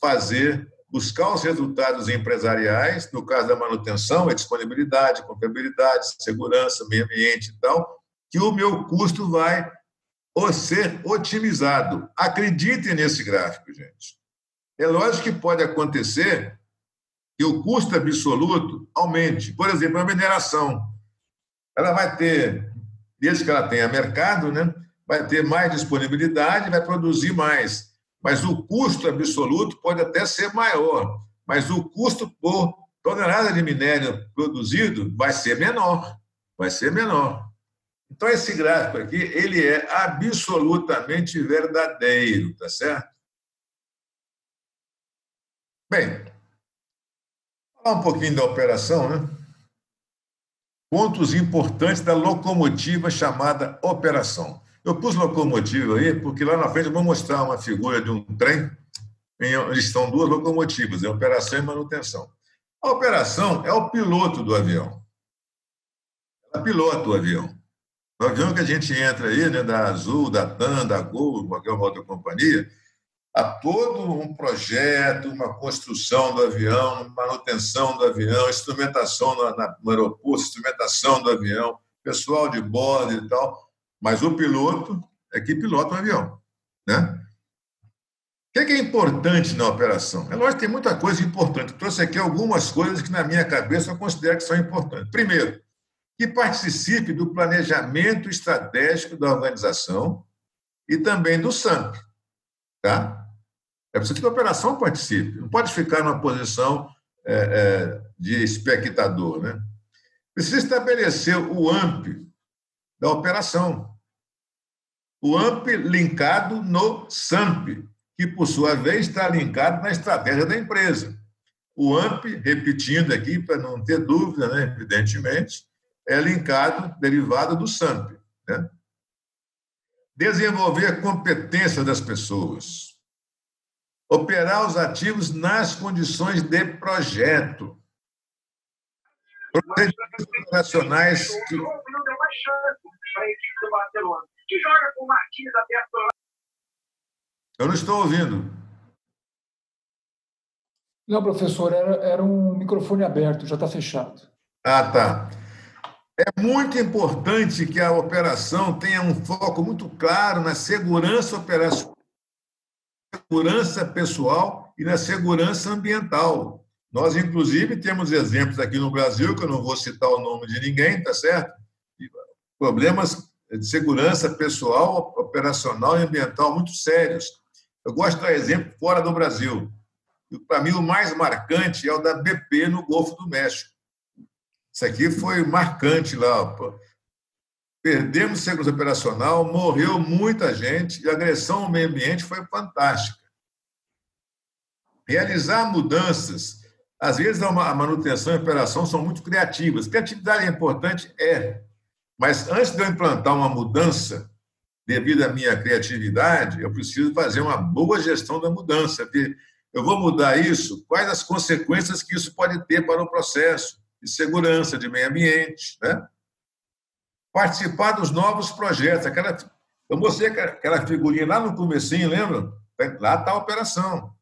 buscar os resultados empresariais, no caso da manutenção, é disponibilidade, confiabilidade, segurança, meio ambiente e tal, que o meu custo vai ser otimizado. Acreditem nesse gráfico, gente. É lógico que pode acontecer que o custo absoluto aumente. Por exemplo, a mineração. Ela vai ter, desde que ela tenha mercado, né, vai ter mais disponibilidade, vai produzir mais. Mas o custo absoluto pode até ser maior, mas o custo por tonelada de minério produzido vai ser menor. Então, esse gráfico aqui, ele é absolutamente verdadeiro, tá certo? Bem, falar um pouquinho da operação, né? Pontos importantes da locomotiva chamada operação. Eu pus locomotiva aí porque lá na frente eu vou mostrar uma figura de um trem onde estão duas locomotivas, operação e manutenção. A operação é o piloto do avião. Ela pilota o avião. O avião que a gente entra aí, né, da Azul, da TAM, da Gol, qualquer outra companhia, há todo um projeto, uma construção do avião, manutenção do avião, instrumentação no aeroporto, instrumentação do avião, pessoal de bordo e tal, mas o piloto é que pilota o avião, né? O que é importante na operação? É lógico que tem muita coisa importante. Eu trouxe aqui algumas coisas que, na minha cabeça, eu considero que são importantes. Primeiro, que participe do planejamento estratégico da organização e também do SAMP, tá? É preciso que a operação participe, não pode ficar numa posição de espectador, né? Precisa estabelecer o AMP da operação. O AMP linkado no SAMP, que, por sua vez, está linkado na estratégia da empresa. O AMP, repetindo aqui, para não ter dúvida, né, evidentemente, é linkado, derivado do SAMP, né? Desenvolver a competência das pessoas. Operar os ativos nas condições de projeto. Procedimentos operacionais que... Eu não estou ouvindo. Não, professor, era um microfone aberto, já está fechado. Ah, tá. É muito importante que a operação tenha um foco muito claro na segurança operacional, segurança pessoal e na segurança ambiental. Nós, inclusive, temos exemplos aqui no Brasil, que eu não vou citar o nome de ninguém, tá certo? Problemas de segurança pessoal, operacional e ambiental muito sérios. Eu gosto de dar exemplo fora do Brasil. Para mim, o mais marcante é o da BP no Golfo do México. Isso aqui foi marcante lá. Pô. Perdemos segurança operacional, morreu muita gente e a agressão ao meio ambiente foi fantástica. Realizar mudanças, às vezes a manutenção e a operação são muito criativas. Criatividade é importante? É. Mas antes de eu implantar uma mudança, devido à minha criatividade, eu preciso fazer uma boa gestão da mudança. Eu vou mudar isso, quais as consequências que isso pode ter para o processo de segurança, de meio ambiente, né? Participar dos novos projetos. Eu mostrei aquela figurinha lá no comecinho, lembra? Lá está a operação.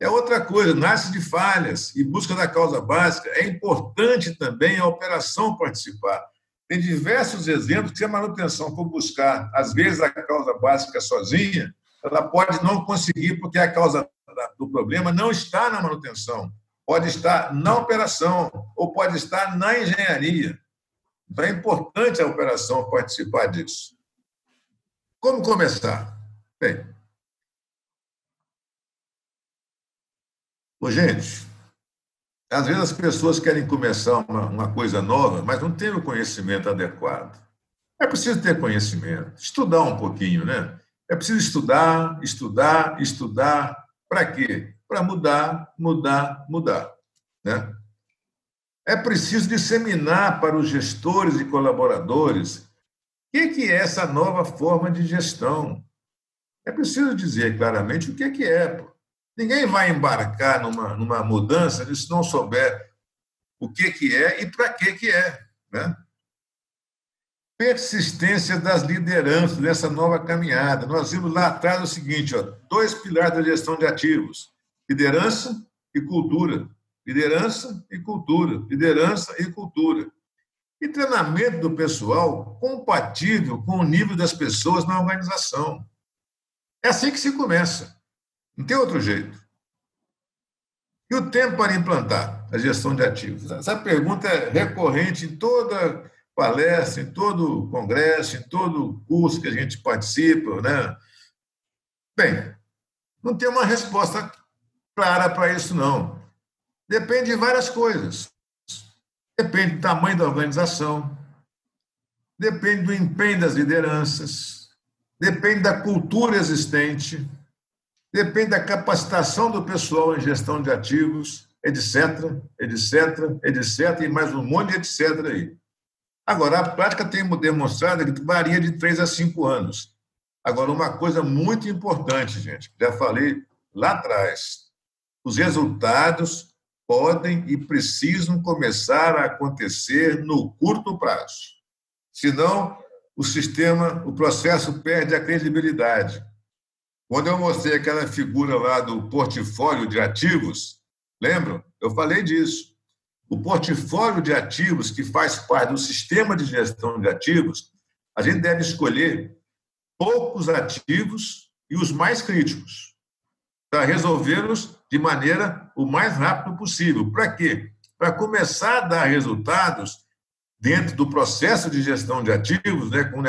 É outra coisa, nasce de falhas e busca da causa básica. É importante também a operação participar. Tem diversos exemplos que, se a manutenção for buscar, às vezes, a causa básica sozinha, ela pode não conseguir, porque a causa do problema não está na manutenção. Pode estar na operação ou pode estar na engenharia. Então, é importante a operação participar disso. Como começar? Bem, gente, às vezes as pessoas querem começar uma coisa nova, mas não têm o conhecimento adequado. É preciso ter conhecimento, estudar um pouquinho, né? É preciso estudar. Para quê? Para mudar, né? É preciso disseminar para os gestores e colaboradores que é essa nova forma de gestão? É preciso dizer claramente o que é. Pô. Ninguém vai embarcar numa mudança se não souber o que é e para que é. Né? Persistência das lideranças nessa nova caminhada. Nós vimos lá atrás o seguinte, 2 pilares da gestão de ativos: liderança e cultura. Liderança e cultura. Liderança e cultura. E treinamento do pessoal compatível com o nível das pessoas na organização. É assim que se começa. Não tem outro jeito. E o tempo para implantar a gestão de ativos? Essa pergunta é recorrente em toda palestra, em todo congresso, em todo curso que a gente participa, né? Bem, não tem uma resposta clara para isso, não. Depende de várias coisas. Depende do tamanho da organização, depende do empenho das lideranças, depende da cultura existente, depende da capacitação do pessoal em gestão de ativos, etc., e mais um monte de etc. aí. Agora, a prática tem demonstrado que varia de 3 a 5 anos. Agora, uma coisa muito importante, gente, já falei lá atrás, os resultados podem e precisam começar a acontecer no curto prazo. Senão, o processo perde a credibilidade. Quando eu mostrei aquela figura lá do portfólio de ativos, lembram? Eu falei disso. O portfólio de ativos, que faz parte do sistema de gestão de ativos, a gente deve escolher poucos ativos e os mais críticos, para resolvê-los de maneira o mais rápido possível. Para quê? Para começar a dar resultados dentro do processo de gestão de ativos, né, com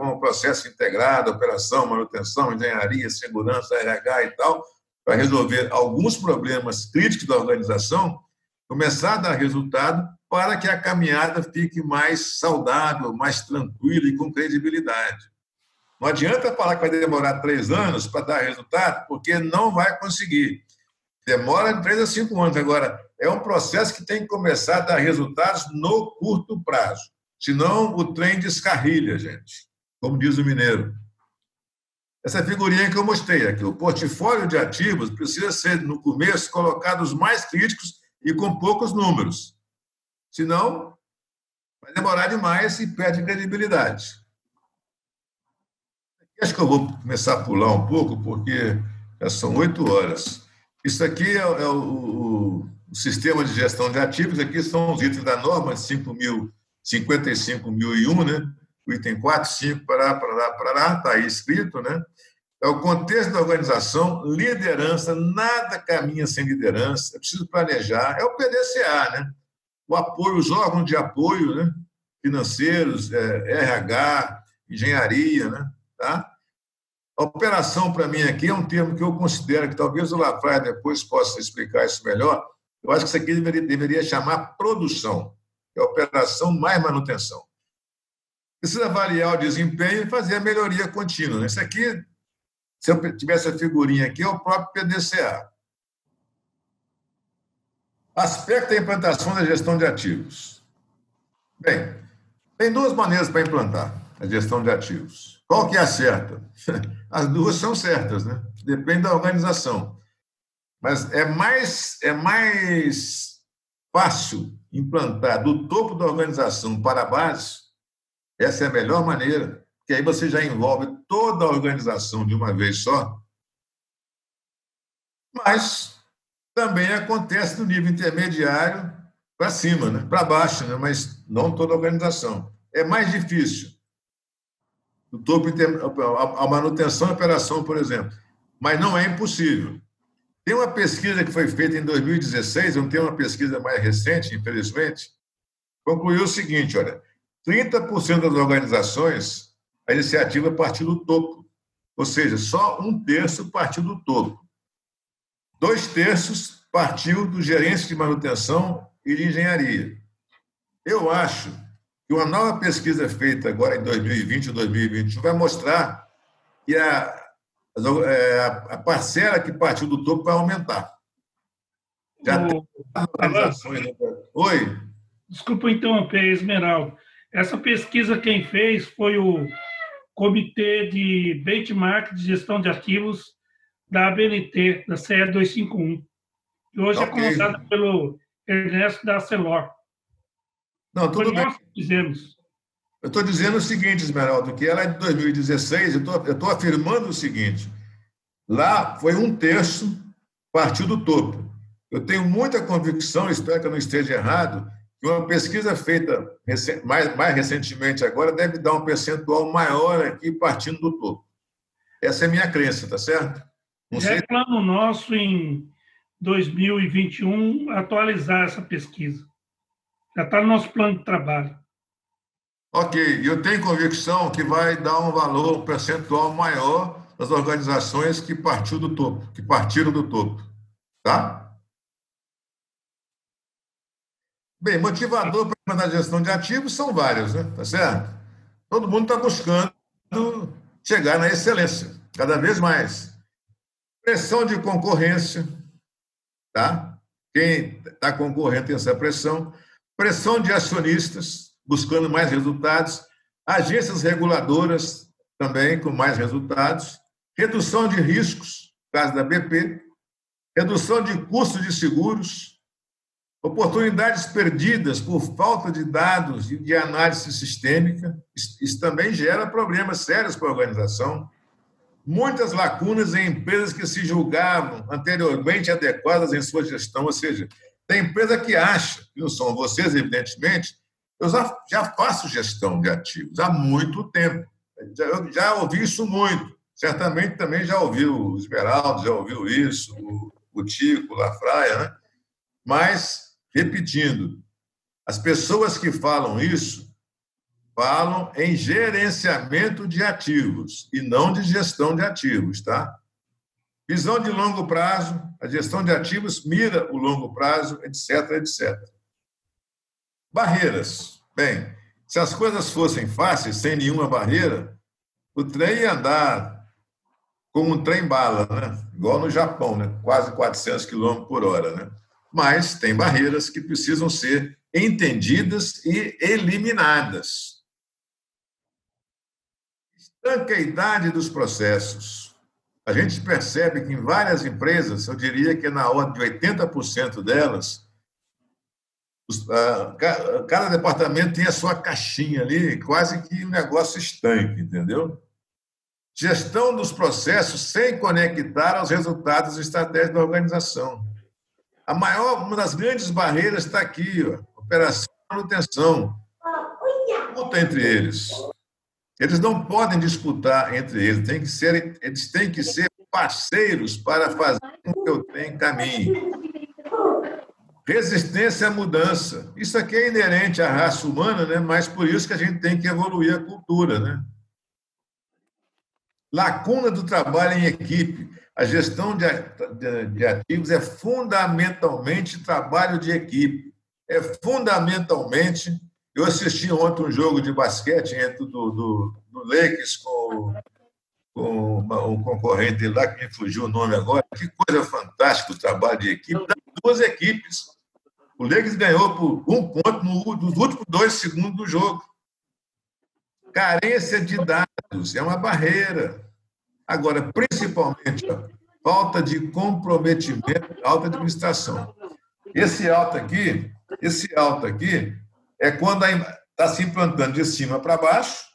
o processo integrado, operação, manutenção, engenharia, segurança, RH e tal, para resolver alguns problemas críticos da organização, começar a dar resultado para que a caminhada fique mais saudável, mais tranquila e com credibilidade. Não adianta falar que vai demorar 3 anos para dar resultado, porque não vai conseguir. Demora de 3 a 5 anos. Agora, é um processo que tem que começar a dar resultados no curto prazo. Senão, o trem descarrilha, gente, como diz o mineiro. Essa figurinha que eu mostrei aqui, o portfólio de ativos precisa ser, no começo, colocado os mais críticos e com poucos números. Senão, vai demorar demais e perde credibilidade. Acho que eu vou começar a pular um pouco, porque já são 8 horas. Isso aqui é o sistema de gestão de ativos. Aqui são os itens da norma 55.001, né? O item 4, 5, está aí escrito, né? É o contexto da organização, liderança, nada caminha sem liderança, é preciso planejar, é o PDCA, né? O apoio, os órgãos de apoio, né? Financeiros, RH, engenharia, né? Tá? A operação, para mim, aqui é um termo que eu considero que talvez o Lafraia depois possa explicar isso melhor. Eu acho que isso aqui deveria chamar produção, que é operação mais manutenção. Precisa avaliar o desempenho e fazer a melhoria contínua. Isso aqui, se eu tivesse a figurinha aqui, é o próprio PDCA. Aspecto da implantação da gestão de ativos. Bem, tem 2 maneiras para implantar a gestão de ativos. Qual que é a certa? As 2 são certas, né? Depende da organização. Mas é mais fácil implantar do topo da organização para a base. Essa é a melhor maneira, porque aí você já envolve toda a organização de uma vez só. Mas também acontece no nível intermediário para cima, né? Para baixo, né? Mas não toda a organização. É mais difícil. Do topo, a manutenção e operação, por exemplo. Mas não é impossível. Tem uma pesquisa que foi feita em 2016, não tem uma pesquisa mais recente, infelizmente, concluiu o seguinte, olha, 30% das organizações, a iniciativa partiu do topo, ou seja, só 1/3 partiu do topo. 2/3 partiu do gerente de manutenção e de engenharia. Eu acho que uma nova pesquisa feita agora em 2020 ou 2021 vai mostrar que a parcela que partiu do topo vai aumentar. Já tem organizações. Oi? Desculpa interromper, Esmeralda. Essa pesquisa quem fez foi o Comitê de Benchmark de Gestão de Ativos da ABNT, da CE 251, que hoje é comandada pelo Ernesto da Arcelor. Não, tudo bem. Nós fizemos. Eu estou dizendo o seguinte, Esmeraldo, que ela é de 2016, eu estou afirmando o seguinte, lá foi 1/3, partiu do topo. Eu tenho muita convicção, espero que eu não esteja errado, que uma pesquisa feita mais recentemente agora deve dar um percentual maior aqui partindo do topo. Essa é a minha crença, tá certo? É plano nosso em 2021 atualizar essa pesquisa. Já está no nosso plano de trabalho. Ok, eu tenho convicção que vai dar um valor, um percentual maior das organizações que partiram do topo, tá? Bem, motivador para a gestão de ativos são vários, né? Tá certo? Todo mundo está buscando chegar na excelência, cada vez mais. Pressão de concorrência, tá? Quem está concorrendo tem essa pressão. Pressão de acionistas, buscando mais resultados. Agências reguladoras também com mais resultados. Redução de riscos, no caso da BP. Redução de custos de seguros. Oportunidades perdidas por falta de dados e de análise sistêmica. Isso também gera problemas sérios para a organização. Muitas lacunas em empresas que se julgavam anteriormente adequadas em sua gestão, ou seja, tem empresa que acha, que não são vocês, evidentemente, eu já faço gestão de ativos há muito tempo. Eu já ouvi isso muito. Certamente também já ouviu o Esmeraldo, já ouviu isso, o Tico, o Lafraia, né? Mas, repetindo, as pessoas que falam isso falam em gerenciamento de ativos e não de gestão de ativos, tá? Visão de longo prazo, a gestão de ativos mira o longo prazo, etc, etc. Barreiras. Bem, se as coisas fossem fáceis, sem nenhuma barreira, o trem ia andar como um trem-bala, né? Igual no Japão, né? Quase 400 km por hora, né? Mas tem barreiras que precisam ser entendidas e eliminadas. Estanqueidade dos processos. A gente percebe que em várias empresas, eu diria que na ordem de 80% delas, cada departamento tem a sua caixinha ali, quase que um negócio estanque, entendeu? Gestão dos processos sem conectar aos resultados estratégicos da organização. Uma das grandes barreiras está aqui, ó, operação e manutenção. Disputa entre eles. Eles não podem disputar entre eles, eles têm que ser parceiros para fazer com que o trem caminhe. Resistência à mudança. Isso aqui é inerente à raça humana, né? Mas por isso que a gente tem que evoluir a cultura, né? Lacuna do trabalho em equipe. A gestão de ativos é fundamentalmente trabalho de equipe. É fundamentalmente... Eu assisti ontem um jogo de basquete entre do Lakers com um concorrente lá, que me fugiu o nome agora. Que coisa fantástica o trabalho de equipe das duas equipes. O Lakers ganhou por 1 ponto nos últimos 2 segundos do jogo. Carência de dados é uma barreira. Agora, principalmente, falta de comprometimento, alta administração. Esse alto aqui é quando está se implantando de cima para baixo,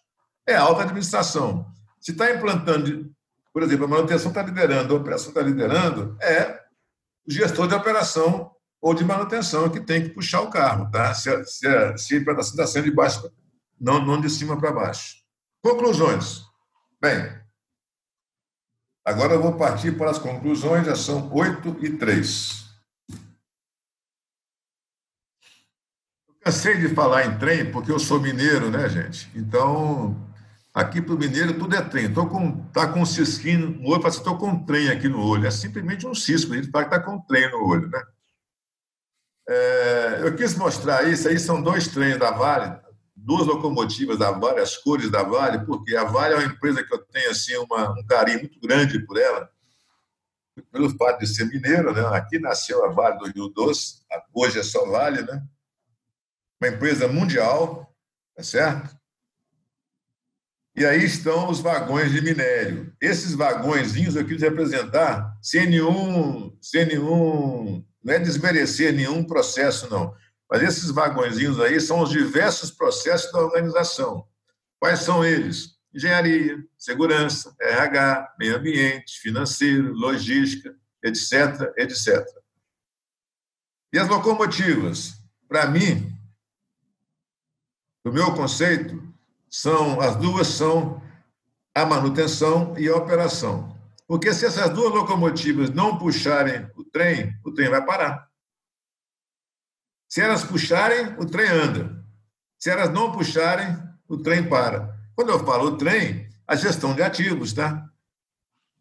é alta administração. Se está implantando, por exemplo, a manutenção está liderando, a operação está liderando, é o gestor de operação ou de manutenção que tem que puxar o carro, tá? Se a implantação está sendo de baixo, não de cima para baixo. Conclusões. Bem, agora eu vou partir para as conclusões, já são 8h03. Cansei de falar em trem, porque eu sou mineiro, né, gente? Então, aqui para o mineiro tudo é trem. Está com um cisquinho no olho, parece que estou com um trem aqui no olho. É simplesmente um cisco, a gente fala que está com um trem no olho, né? Eu quis mostrar isso, aí são 2 trens da Vale, 2 locomotivas da Vale, as cores da Vale, porque a Vale é uma empresa que eu tenho assim, um carinho muito grande por ela, pelo fato de ser mineiro, né? Aqui nasceu a Vale do Rio Doce, hoje é só Vale, né? Uma empresa mundial, Tá certo? E aí estão os vagões de minério. Esses vagõezinhos eu quis representar sem nenhum, não é desmerecer nenhum processo, não. Mas esses vagõezinhos aí são os diversos processos da organização. Quais são eles? Engenharia, segurança, RH, meio ambiente, financeiro, logística, etc., etc. E as locomotivas? Para mim, no meu conceito, as duas são a manutenção e a operação. Porque se essas duas locomotivas não puxarem o trem vai parar. Se elas puxarem, o trem anda. Se elas não puxarem, o trem para. Quando eu falo trem, a gestão de ativos, tá?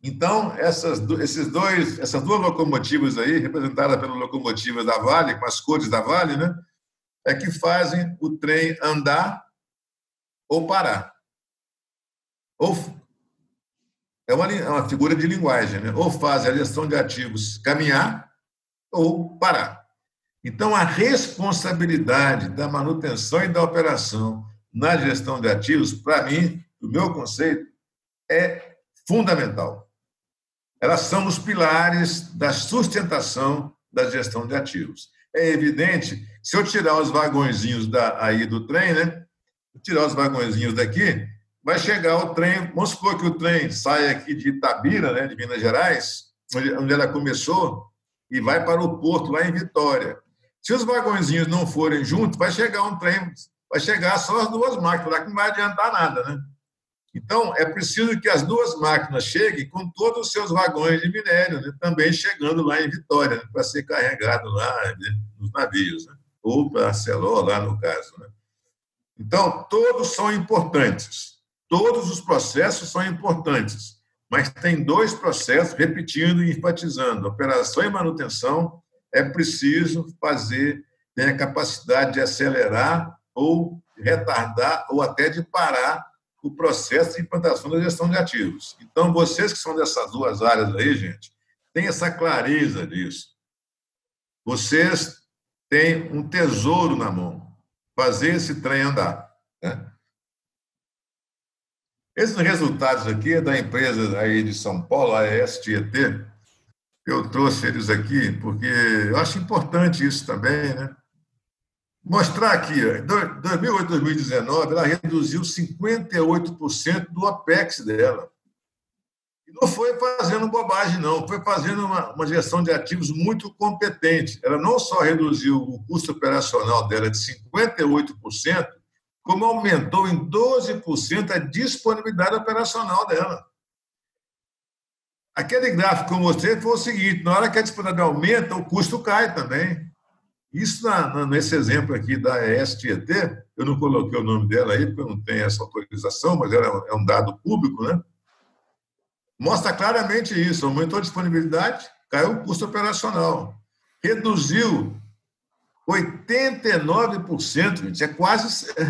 Então, essas duas locomotivas aí, representadas pelas locomotivas da Vale, com as cores da Vale, né, é que fazem o trem andar ou parar. É uma figura de linguagem, né? Ou faz a gestão de ativos caminhar ou parar. Então, a responsabilidade da manutenção e da operação na gestão de ativos, para mim, do meu conceito, é fundamental. Elas são os pilares da sustentação da gestão de ativos. É evidente, se eu tirar os vagõezinhos aí do trem, né? Tirar os vagõezinhos daqui, vai chegar o trem, vamos supor que o trem sai aqui de Itabira, né, de Minas Gerais, onde ela começou, e vai para o porto, lá em Vitória. Se os vagõezinhos não forem juntos, vai chegar um trem, vai chegar só as duas máquinas lá, que não vai adiantar nada, né? Então, é preciso que as duas máquinas cheguem com todos os seus vagões de minério, né, também chegando lá em Vitória, né, para ser carregado lá, né, nos navios, né, ou para Arcelor, lá no caso, né? Então, todos são importantes. Todos os processos são importantes, mas tem dois processos, repetindo e enfatizando. Operação e manutenção é preciso ter a capacidade de acelerar ou retardar ou até de parar o processo de implantação da gestão de ativos. Então, vocês que são dessas duas áreas aí, gente, têm essa clareza disso. Vocês têm um tesouro na mão, fazer esse trem andar, né? Esses resultados aqui é da empresa aí de São Paulo, a ES Tietê. Eu trouxe eles aqui porque eu acho importante isso também, né? Mostrar aqui, em 2008, 2019, ela reduziu 58% do OPEX dela. E não foi fazendo bobagem, não. Foi fazendo uma gestão de ativos muito competente. Ela não só reduziu o custo operacional dela de 58%, como aumentou em 12% a disponibilidade operacional dela. Aquele gráfico que eu mostrei foi o seguinte: na hora que a disponibilidade aumenta, o custo cai também. Isso, nesse exemplo aqui da ES Tietê, eu não coloquei o nome dela aí, porque eu não tenho essa autorização, mas ela é um dado público, né? Mostra claramente isso: aumentou a disponibilidade, caiu o custo operacional. Reduziu 89%, gente,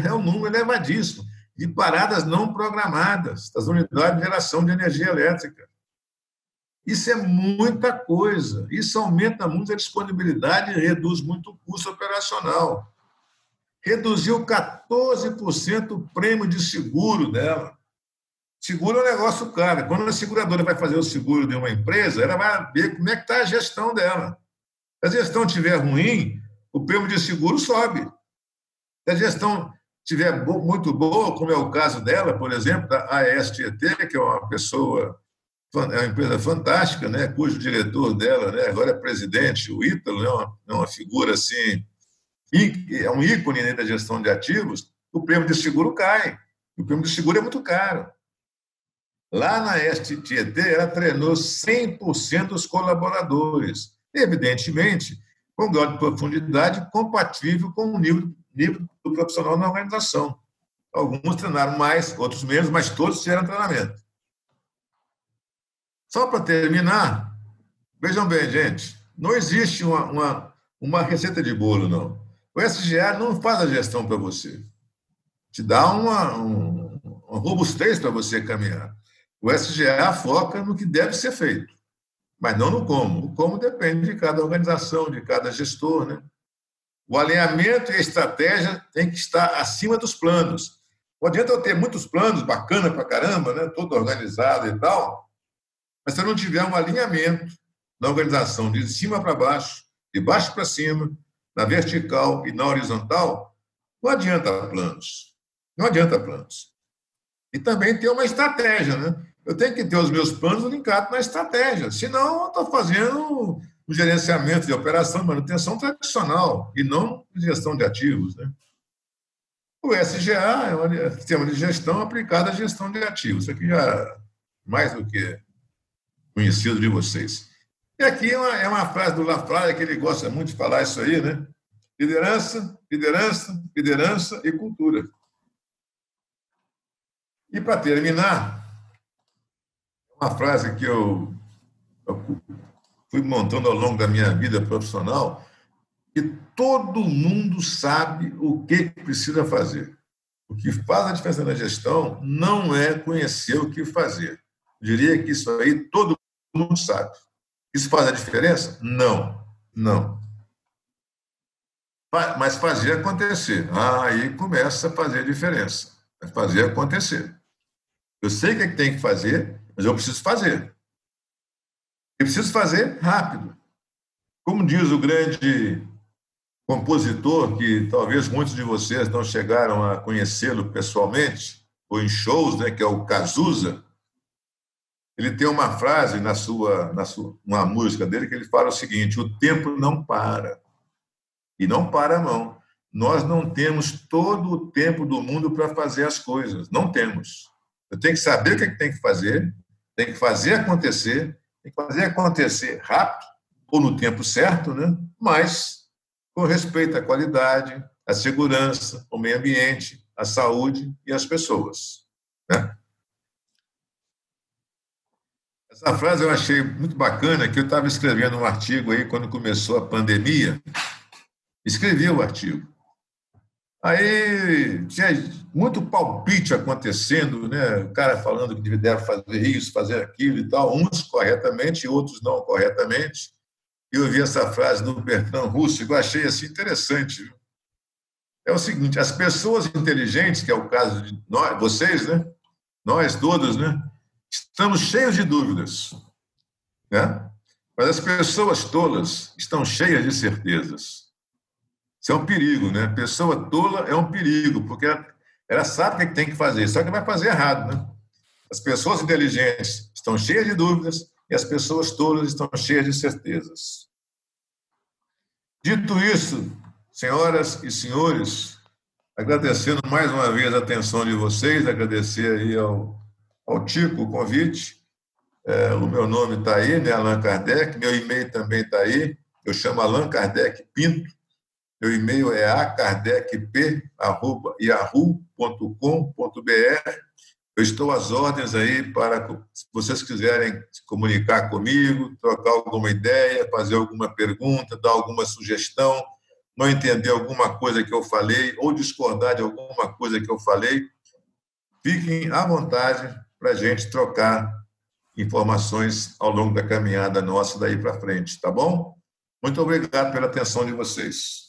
é um número elevadíssimo, de paradas não programadas das unidades de geração de energia elétrica. Isso é muita coisa. Isso aumenta muito a disponibilidade e reduz muito o custo operacional. Reduziu 14% o prêmio de seguro dela. Seguro é um negócio caro. Quando a seguradora vai fazer o seguro de uma empresa, ela vai ver como é que está a gestão dela. Se a gestão estiver ruim, o prêmio de seguro sobe. Se a gestão estiver muito boa, como é o caso dela, por exemplo, da AES Tietê, que é uma empresa fantástica, né, cujo diretor dela, né, agora é presidente, o Ítalo, é uma figura assim, é um ícone, né, da gestão de ativos, o prêmio de seguro cai. O prêmio de seguro é muito caro. Lá na AES Tietê, ela treinou 100% dos colaboradores, evidentemente, com grau de profundidade compatível com o nível do profissional na organização. Alguns treinaram mais, outros menos, mas todos tiveram treinamento. Só para terminar, vejam bem, gente, não existe uma receita de bolo, não. O SGA não faz a gestão para você. Te dá uma robustez para você caminhar. O SGA foca no que deve ser feito, mas não no como. O como depende de cada organização, de cada gestor, né? O alinhamento e a estratégia têm que estar acima dos planos. Não adianta eu ter muitos planos, bacana pra caramba, né? Todo organizado e tal, mas se eu não tiver um alinhamento na organização de cima para baixo, de baixo para cima, na vertical e na horizontal, não adianta planos. Não adianta planos. E também ter uma estratégia, né? Eu tenho que ter os meus planos linkados na estratégia, senão eu estou fazendo um gerenciamento de operação e manutenção tradicional e não gestão de ativos, né? O SGA é um sistema de gestão aplicado à gestão de ativos. Isso aqui já é mais do que conhecido de vocês. E aqui é uma frase do Lafleur, que ele gosta muito de falar isso aí, né? Liderança, liderança, liderança e cultura. E, para terminar, uma frase que eu fui montando ao longo da minha vida profissional, que todo mundo sabe o que precisa fazer. O que faz a diferença na gestão não é conhecer o que fazer. Eu diria que isso aí todo mundo sabe. Isso faz a diferença? Não, não. Mas fazer acontecer. Aí começa a fazer diferença. Fazer acontecer. Eu sei o que tem que fazer, mas eu preciso fazer. E preciso fazer rápido. Como diz o grande compositor, que talvez muitos de vocês não chegaram a conhecê-lo pessoalmente, ou em shows, né, que é o Cazuza, ele tem uma frase uma música dele que ele fala o seguinte: o tempo não para. E não para, não. Nós não temos todo o tempo do mundo para fazer as coisas. Não temos. Eu tenho que saber o que tem que fazer, tem que fazer acontecer, tem que fazer acontecer rápido, ou no tempo certo, né? Mas com respeito à qualidade, à segurança, ao meio ambiente, à saúde e às pessoas, né? Essa frase eu achei muito bacana, que eu estava escrevendo um artigo aí quando começou a pandemia. Escrevi o artigo. Aí tinha muito palpite acontecendo, né? O cara falando que deve fazer isso, fazer aquilo e tal, uns corretamente e outros não corretamente. E eu vi essa frase do Bertrand Russell, que eu achei assim interessante. É o seguinte: as pessoas inteligentes, que é o caso de nós, vocês, né? Nós todos, né? Estamos cheios de dúvidas, né? Mas as pessoas tolas estão cheias de certezas. Isso é um perigo, né? Pessoa tola é um perigo, porque ela sabe o que tem que fazer, só que vai fazer errado, né? As pessoas inteligentes estão cheias de dúvidas e as pessoas tolas estão cheias de certezas. Dito isso, senhoras e senhores, agradecendo mais uma vez a atenção de vocês, agradecer aí ao Tico o convite. O meu nome está aí, né? Allan Kardec, meu e-mail também está aí, eu chamo Allan Kardec Pinto. Meu e-mail é akardecp@yahoo.com.br. Eu estou às ordens aí para, se vocês quiserem se comunicar comigo, trocar alguma ideia, fazer alguma pergunta, dar alguma sugestão, não entender alguma coisa que eu falei ou discordar de alguma coisa que eu falei, fiquem à vontade para a gente trocar informações ao longo da caminhada nossa daí para frente, tá bom? Muito obrigado pela atenção de vocês.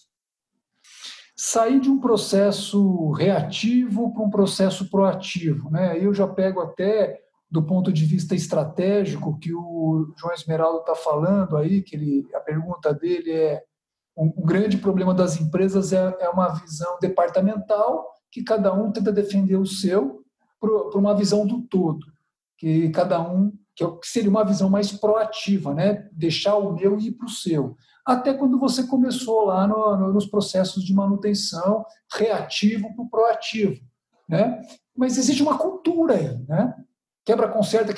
Sair de um processo reativo para um processo proativo, né? Eu já pego até do ponto de vista estratégico que o João Esmeraldo está falando aí, que a pergunta dele é: um grande problema das empresas é uma visão departamental, que cada um tenta defender o seu para uma visão do todo, que cada um, que seria uma visão mais proativa, né? Deixar o meu e ir para o seu. Até quando você começou lá nos processos de manutenção, reativo para o proativo, né? Mas existe uma cultura aí, né? Quebra-conserta.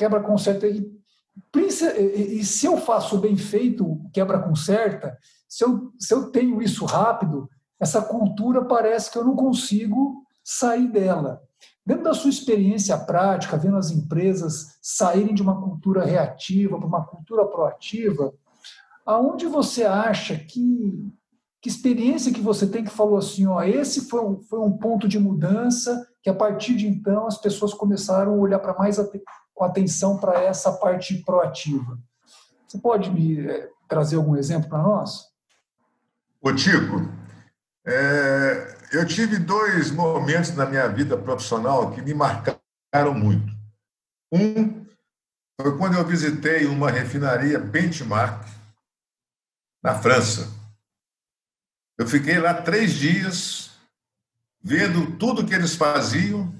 E se eu faço bem feito, quebra-conserta, se eu tenho isso rápido, essa cultura parece que eu não consigo sair dela. Dentro da sua experiência prática, vendo as empresas saírem de uma cultura reativa para uma cultura proativa, aonde você acha que experiência que você tem que falou assim, ó, esse foi um ponto de mudança, que a partir de então as pessoas começaram a olhar para mais com atenção para essa parte proativa? Você pode me trazer algum exemplo para nós? Ô, Tico, Eu tive 2 momentos na minha vida profissional que me marcaram muito. Um foi quando eu visitei uma refinaria Benchmark, na França. Eu fiquei lá 3 dias, vendo tudo que eles faziam.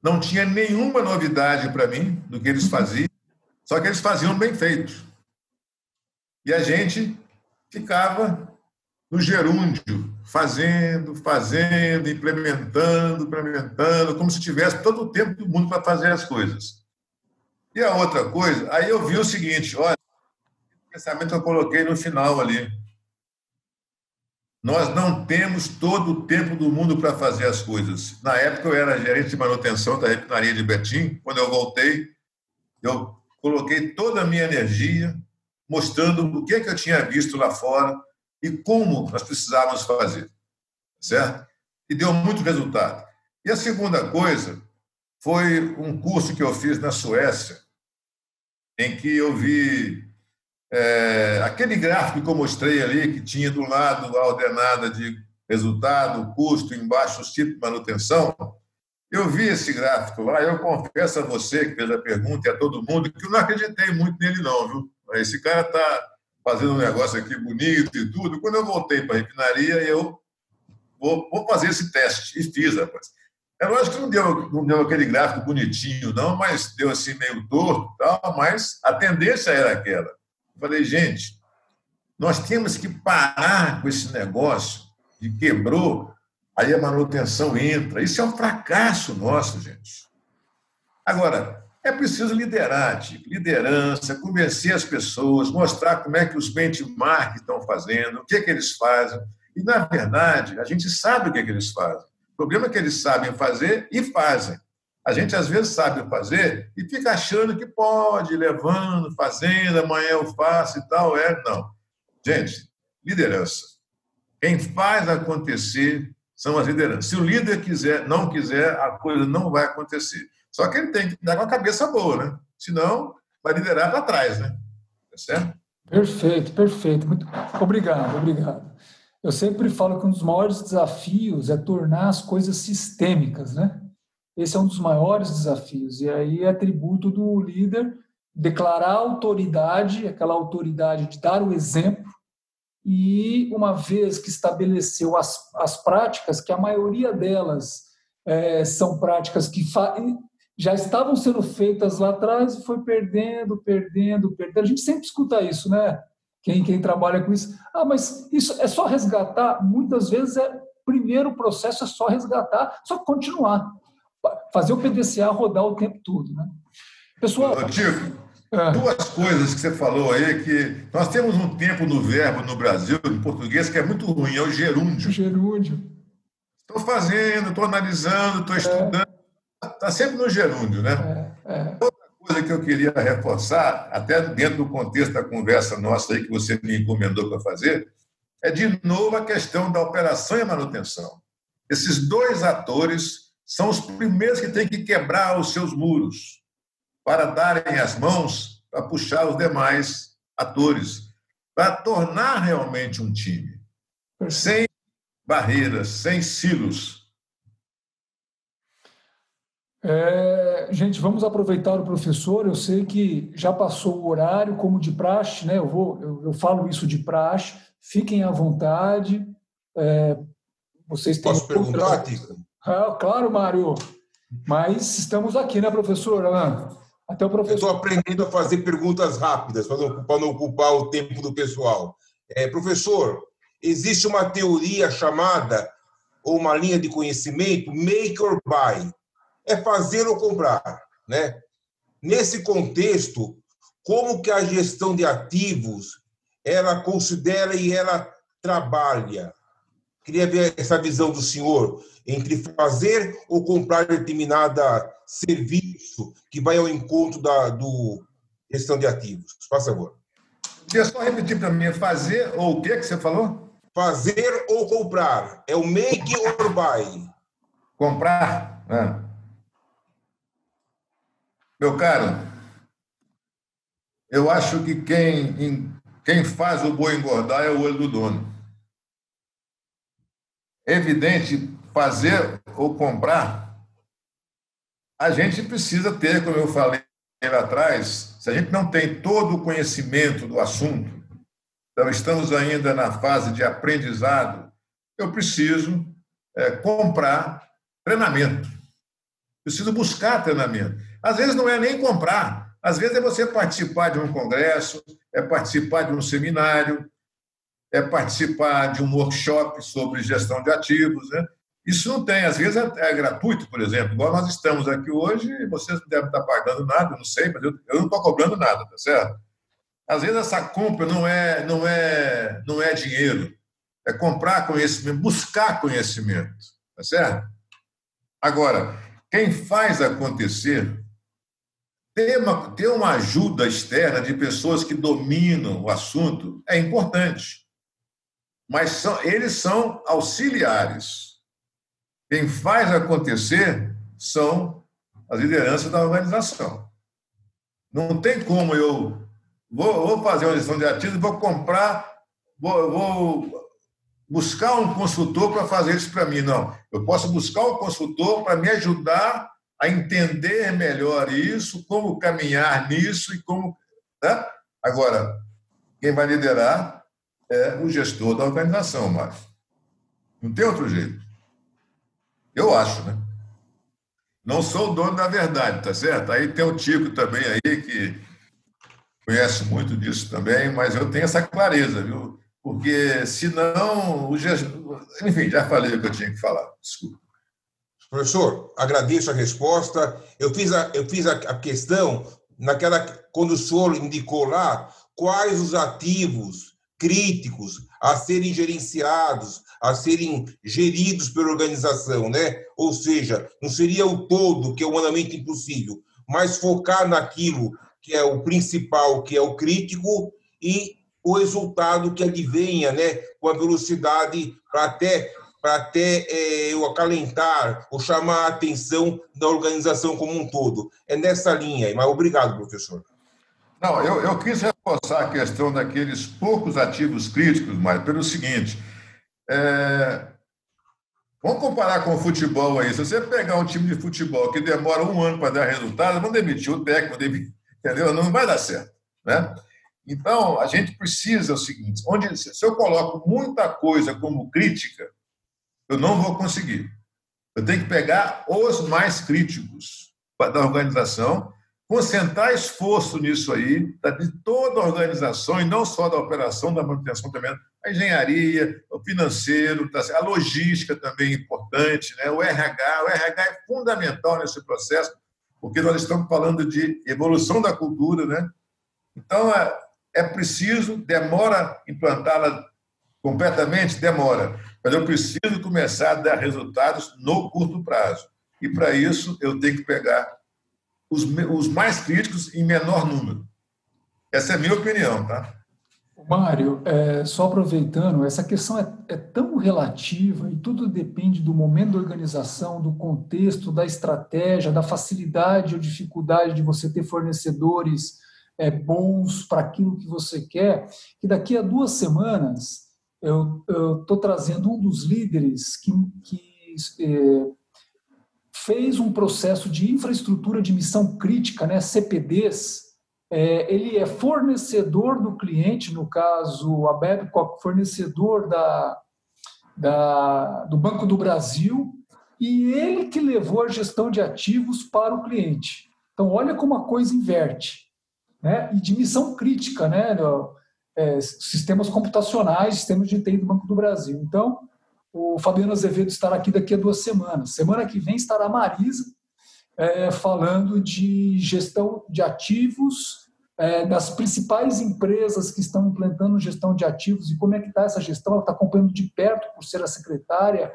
Não tinha nenhuma novidade para mim do que eles faziam, só que eles faziam bem feito. E a gente ficava no gerúndio, fazendo, implementando, como se tivesse todo o tempo do mundo para fazer as coisas. E a outra coisa, aí eu vi o seguinte, olha, o pensamento que eu coloquei no final ali. Nós não temos todo o tempo do mundo para fazer as coisas. Na época, eu era gerente de manutenção da refinaria de Betim. Quando eu voltei, eu coloquei toda a minha energia mostrando o que eu tinha visto lá fora e como nós precisávamos fazer, certo? E deu muito resultado. E a segunda coisa foi um curso que eu fiz na Suécia, em que eu vi aquele gráfico que eu mostrei ali, que tinha do lado a ordenada de resultado, custo, embaixo os tipos de manutenção. Eu vi esse gráfico lá, eu confesso a você que fez a pergunta e a todo mundo que eu não acreditei muito nele não, viu? Esse cara está fazendo um negócio aqui bonito e tudo. Quando eu voltei para a refinaria, eu vou fazer esse teste. E fiz, rapaz. É lógico que não deu aquele gráfico bonitinho, não, mas deu assim meio torto, tal, mas a tendência era aquela. Eu falei, gente, nós temos que parar com esse negócio de quebrou, aí a manutenção entra. Isso é um fracasso nosso, gente. Agora, é preciso liderar, tipo, liderança, convencer as pessoas, mostrar como é que os benchmarks estão fazendo, o que eles fazem. E, na verdade, a gente sabe o que eles fazem. O problema é que eles sabem fazer e fazem. A gente, às vezes, sabe fazer e fica achando que pode, levando, fazendo, amanhã eu faço e tal. Não. Gente, liderança. Quem faz acontecer são as lideranças. Se o líder não quiser, a coisa não vai acontecer. Só que ele tem que dar com a cabeça boa, né? Senão, vai liderar para trás, né? Tá certo? Perfeito. Muito obrigado. Eu sempre falo que um dos maiores desafios é tornar as coisas sistêmicas, né? Esse é um dos maiores desafios. E aí é atributo do líder declarar autoridade, aquela autoridade de dar o exemplo, e uma vez que estabeleceu as práticas, que a maioria delas são práticas que já estavam sendo feitas lá atrás e foi perdendo. A gente sempre escuta isso, né? Quem trabalha com isso. Mas isso é só resgatar. Muitas vezes, primeiro processo é só resgatar, só continuar. Fazer o PDCA rodar o tempo todo, né? Pessoal... Tico, 2 coisas que você falou aí, que nós temos um tempo no verbo no Brasil, em português, que é muito ruim, é o gerúndio. Estou fazendo, estou analisando, estou estudando. Está sempre no gerúndio, né? Outra coisa que eu queria reforçar, até dentro do contexto da conversa nossa aí que você me encomendou para fazer, é de novo a questão da operação e manutenção. Esses 2 atores são os primeiros que têm que quebrar os seus muros para darem as mãos para puxar os demais atores, para tornar realmente um time, sem barreiras, sem silos. Gente, vamos aproveitar o professor. Eu sei que já passou o horário, como de praxe, né? Eu falo isso de praxe. Fiquem à vontade. Vocês têm... Posso perguntar, Tico? Claro, Mário. Mas estamos aqui, né, professor? Até o professor... Eu estou aprendendo a fazer perguntas rápidas, para não ocupar o tempo do pessoal. Professor, existe uma teoria chamada, ou uma linha de conhecimento, make or buy. É fazer ou comprar, né? Nesse contexto, como que a gestão de ativos ela considera e ela trabalha? Queria ver essa visão do senhor entre fazer ou comprar determinada serviço que vai ao encontro do gestão de ativos. Por favor. Queria só repetir para mim, fazer ou o que você falou? Fazer ou comprar. É o make or buy. Comprar? Meu caro, eu acho que quem faz o boi engordar é o olho do dono. é evidente, fazer ou comprar, a gente precisa ter, como eu falei lá atrás, se a gente não tem todo o conhecimento do assunto, então estamos ainda na fase de aprendizado, eu preciso comprar treinamento. Preciso buscar treinamento. Às vezes não é nem comprar, às vezes é você participar de um congresso, é participar de um seminário, é participar de um workshop sobre gestão de ativos, né? Isso não tem, às vezes é gratuito, por exemplo, igual nós estamos aqui hoje, vocês não devem estar pagando nada, não sei, mas eu não estou cobrando nada, tá certo? Às vezes essa compra não é dinheiro, é comprar conhecimento, buscar conhecimento, tá certo? Agora, quem faz acontecer, ter uma ajuda externa de pessoas que dominam o assunto é importante, mas eles são auxiliares. Quem faz acontecer são as lideranças da organização. Não tem como eu vou fazer uma gestão de ativos, vou buscar um consultor para fazer isso para mim. Não, eu posso buscar um consultor para me ajudar a entender melhor isso, como caminhar nisso e como... Né? Agora, quem vai liderar é o gestor da organização, Márcio. Não tem outro jeito. Eu acho, né? Não sou o dono da verdade, tá certo? Aí tem o Tico também aí, que conhece muito disso também, mas eu tenho essa clareza, viu? Porque, senão, o gestor... Enfim, já falei o que eu tinha que falar. Desculpa. Professor, agradeço a resposta. Eu fiz a questão, quando o senhor indicou lá, quais os ativos críticos a serem gerenciados, a serem geridos pela organização, né? Ou seja, não seria o todo, que é humanamente impossível, mas focar naquilo que é o principal, que é o crítico, e o resultado que advenha, né? Com a velocidade para até eu acalentar ou chamar a atenção da organização como um todo. É nessa linha, mas obrigado, professor. Não, eu quis reforçar a questão daqueles poucos ativos críticos, mas pelo seguinte, vamos comparar com o futebol aí. Se você pegar um time de futebol que demora 1 ano para dar resultado, vão demitir o técnico, entendeu? Não vai dar certo, né? Então, a gente precisa o seguinte, se eu coloco muita coisa como crítica, eu não vou conseguir. Eu tenho que pegar os mais críticos da organização, concentrar esforço nisso aí, de toda a organização, e não só da operação, da manutenção também, a engenharia, o financeiro, a logística também é importante, né? O RH é fundamental nesse processo, porque nós estamos falando de evolução da cultura, né? Então, é preciso, demora implantá-la completamente, demora, mas eu preciso começar a dar resultados no curto prazo. E, para isso, eu tenho que pegar os mais críticos em menor número. Essa é a minha opinião, tá? Mário, só aproveitando, essa questão é tão relativa e tudo depende do momento da organização, do contexto, da estratégia, da facilidade ou dificuldade de você ter fornecedores bons para aquilo que você quer, que daqui a 2 semanas eu estou trazendo um dos líderes que fez um processo de infraestrutura de missão crítica, né, CPDs. Ele é fornecedor do cliente, no caso, a Babcock, fornecedor do Banco do Brasil, e ele que levou a gestão de ativos para o cliente. Então, olha como a coisa inverte, né? E de missão crítica, né? Sistemas computacionais, sistemas de TI do Banco do Brasil. Então, o Fabiano Azevedo estará aqui daqui a 2 semanas. Semana que vem estará a Marisa, falando de gestão de ativos, das principais empresas que estão implantando gestão de ativos e como é que está essa gestão. Ela está acompanhando de perto, por ser a secretária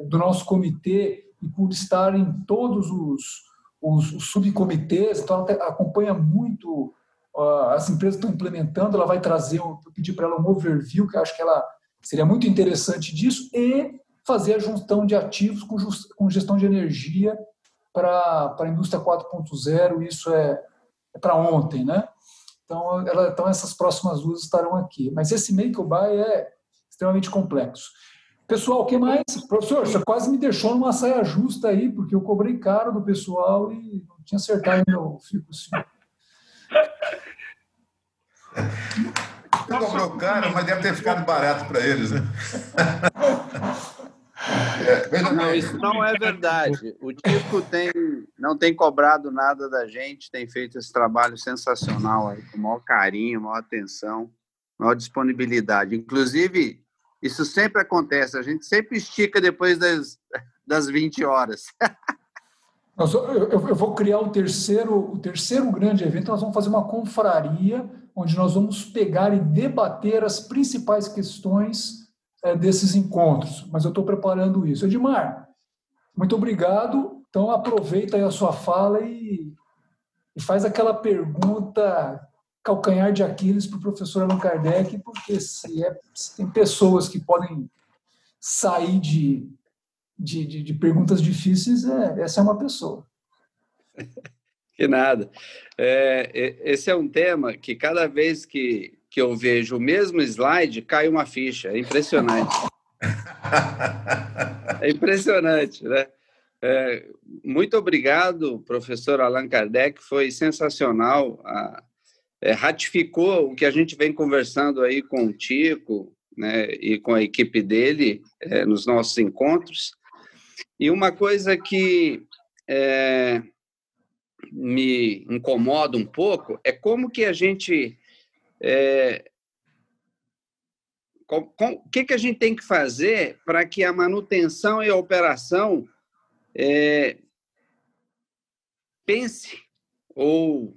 do nosso comitê e por estar em todos os subcomitês, então ela acompanha muito as empresas que estão implementando. Ela vai trazer, eu pedi para ela um overview, que eu acho que ela seria muito interessante disso, e fazer a junção de ativos com gestão de energia para a indústria 4.0, isso é para ontem, né? Então, essas próximas 2 estarão aqui. Mas esse make or buy é extremamente complexo. Pessoal, o que mais? Professor, você quase me deixou numa saia justa aí, porque eu cobrei caro do pessoal e não tinha acertado ainda o fio por cima. Você cobrou caro, mas deve ter ficado barato para eles, né? Não, isso não é verdade. O Tico não tem cobrado nada da gente, tem feito esse trabalho sensacional aí, com o maior carinho, maior atenção, maior disponibilidade. Inclusive, isso sempre acontece, a gente sempre estica depois das 20 horas. Eu vou criar o terceiro grande evento, nós vamos fazer uma confraria, onde nós vamos pegar e debater as principais questões desses encontros, mas eu estou preparando isso. Edmar, muito obrigado. Então, aproveita aí a sua fala e faz aquela pergunta calcanhar de Aquiles para o professor Allan Kardec, porque se tem pessoas que podem sair de perguntas difíceis, essa é uma pessoa. Que nada. Esse é um tema que cada vez que eu vejo o mesmo slide, cai uma ficha. É impressionante. É impressionante, né? Muito obrigado, professor Allan Kardec. Foi sensacional. Ratificou o que a gente vem conversando aí com o Tico, né, e com a equipe dele nos nossos encontros. E uma coisa que me incomoda um pouco é como que a gente... o que a gente tem que fazer para que a manutenção e a operação pense ou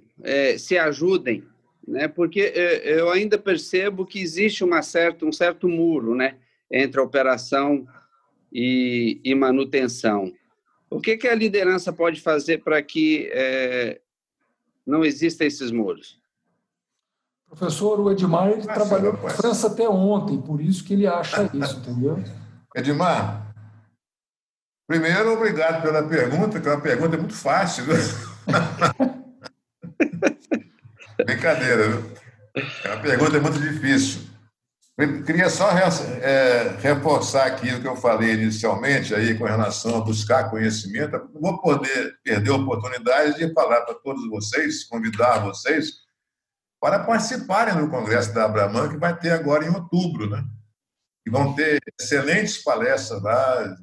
se ajudem, né? Porque eu ainda percebo que existe um certo muro, né, entre a operação e manutenção. O que a liderança pode fazer para que não existam esses muros? Professor, o Edmar ele trabalhou na França até ontem, por isso que ele acha isso, entendeu? Edmar, primeiro, obrigado pela pergunta, que é uma pergunta muito fácil. Brincadeira, viu? É uma pergunta muito difícil. Eu queria só reforçar aqui o que eu falei inicialmente aí com relação a buscar conhecimento. Não vou poder perder a oportunidade de falar para todos vocês, convidar vocês para participarem do Congresso da Abraman, que vai ter agora em outubro, né? E vão ter excelentes palestras lá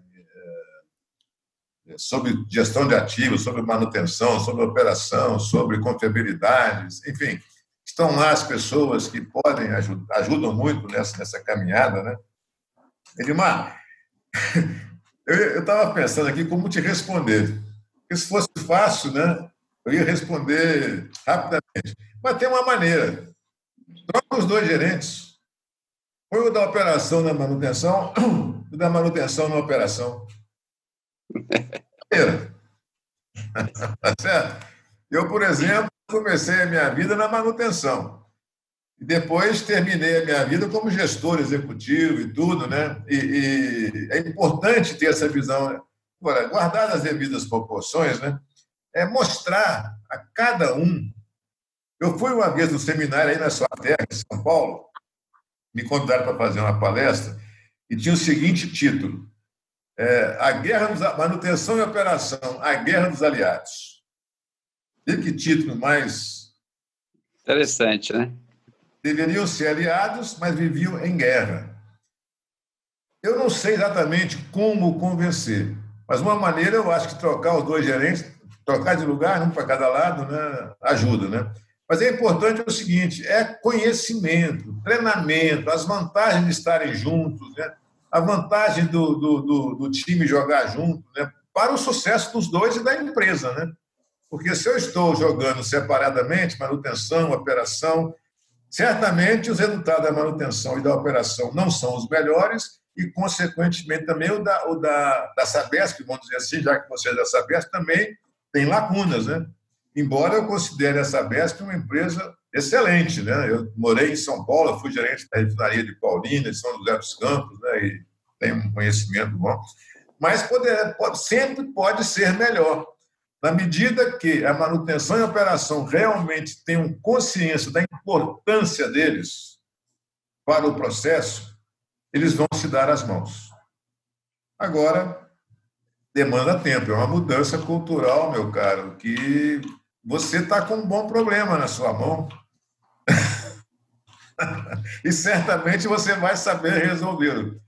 sobre gestão de ativos, sobre manutenção, sobre operação, sobre confiabilidades, enfim. Estão lá as pessoas que podem ajudam muito nessa caminhada, né? Edmar, eu estava pensando aqui como te responder. Porque se fosse fácil, né, eu ia responder rapidamente. Mas tem uma maneira. Troca os dois gerentes. Põe o da operação na manutenção e o da manutenção na operação. Tá certo? Eu, por exemplo, comecei a minha vida na manutenção. E depois terminei a minha vida como gestor executivo e tudo, né? E é importante ter essa visão. Agora, guardadas as devidas proporções, né? Mostrar a cada um. Eu fui uma vez no seminário aí na sua terra, em São Paulo, me convidaram para fazer uma palestra, e tinha o seguinte título: Manutenção e Operação, a Guerra dos Aliados. E que título mais... Interessante, né? Deveriam ser aliados, mas viviam em guerra. Eu não sei exatamente como convencer, mas uma maneira eu acho que trocar os dois gerentes, trocar de lugar, um para cada lado, né, ajuda, né? Mas é importante o seguinte, conhecimento, treinamento, as vantagens de estarem juntos, né? A vantagem do time jogar junto, né? Para o sucesso dos dois e da empresa, né? Porque se eu estou jogando separadamente, manutenção, operação, certamente os resultados da manutenção e da operação não são os melhores e, consequentemente, também o da Sabesp, vamos dizer assim, já que você é da Sabesp, também tem lacunas, né? Embora eu considere a Sabesp uma empresa excelente, né? Eu morei em São Paulo, fui gerente da refinaria de Paulínia, de São José dos Campos, né? E tenho um conhecimento bom. Mas sempre pode ser melhor. Na medida que a manutenção e a operação realmente tenham consciência da importância deles para o processo, eles vão se dar as mãos. Agora, demanda tempo, é uma mudança cultural, meu caro, que você está com um bom problema na sua mão. E certamente você vai saber resolvê-lo.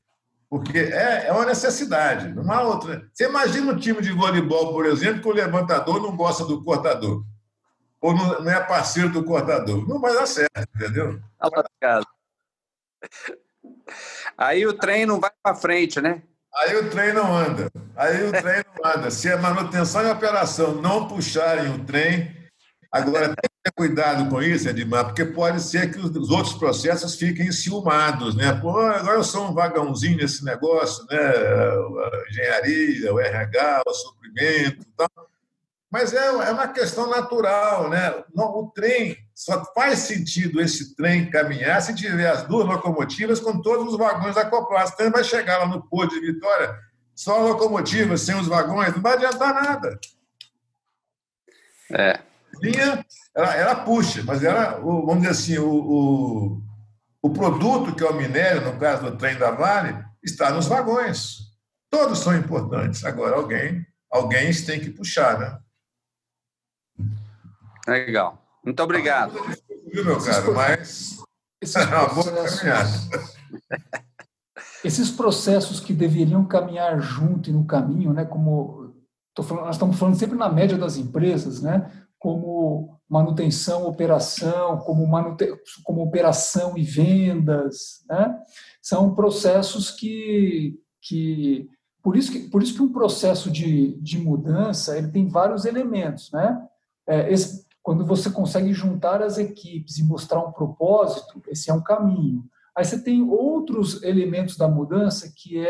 Porque é uma necessidade, não há outra. Você imagina um time de voleibol, por exemplo, que o levantador não gosta do cortador, ou não é parceiro do cortador. Não vai dar certo, entendeu? Aí o trem não vai para frente, né? Aí o trem não anda. Se a manutenção e a operação não puxarem o trem, agora tem que ter cuidado com isso, Edmar, porque pode ser que os outros processos fiquem enciumados, né? Pô, agora eu sou um vagãozinho nesse negócio, né? A engenharia, o RH, o suprimento e tal. Mas é uma questão natural, né? O trem, só faz sentido esse trem caminhar se tiver as duas locomotivas com todos os vagões acoplados. Então, ele vai chegar lá no Porto de Vitória, só a locomotiva, sem os vagões, não vai adiantar nada. Linha, ela puxa, mas vamos dizer assim, o produto, que é o minério, no caso do trem da Vale, está nos vagões. Todos são importantes. Agora, alguém tem que puxar, né? Legal. Muito obrigado. Meu caro, mas esses processos que deveriam caminhar junto e no caminho, né, como nós estamos falando sempre na média das empresas, né, como manutenção, operação, como operação e vendas, né, são processos que por isso que um processo de mudança ele tem vários elementos, né? Quando você consegue juntar as equipes e mostrar um propósito, esse é um caminho. Aí você tem outros elementos da mudança, que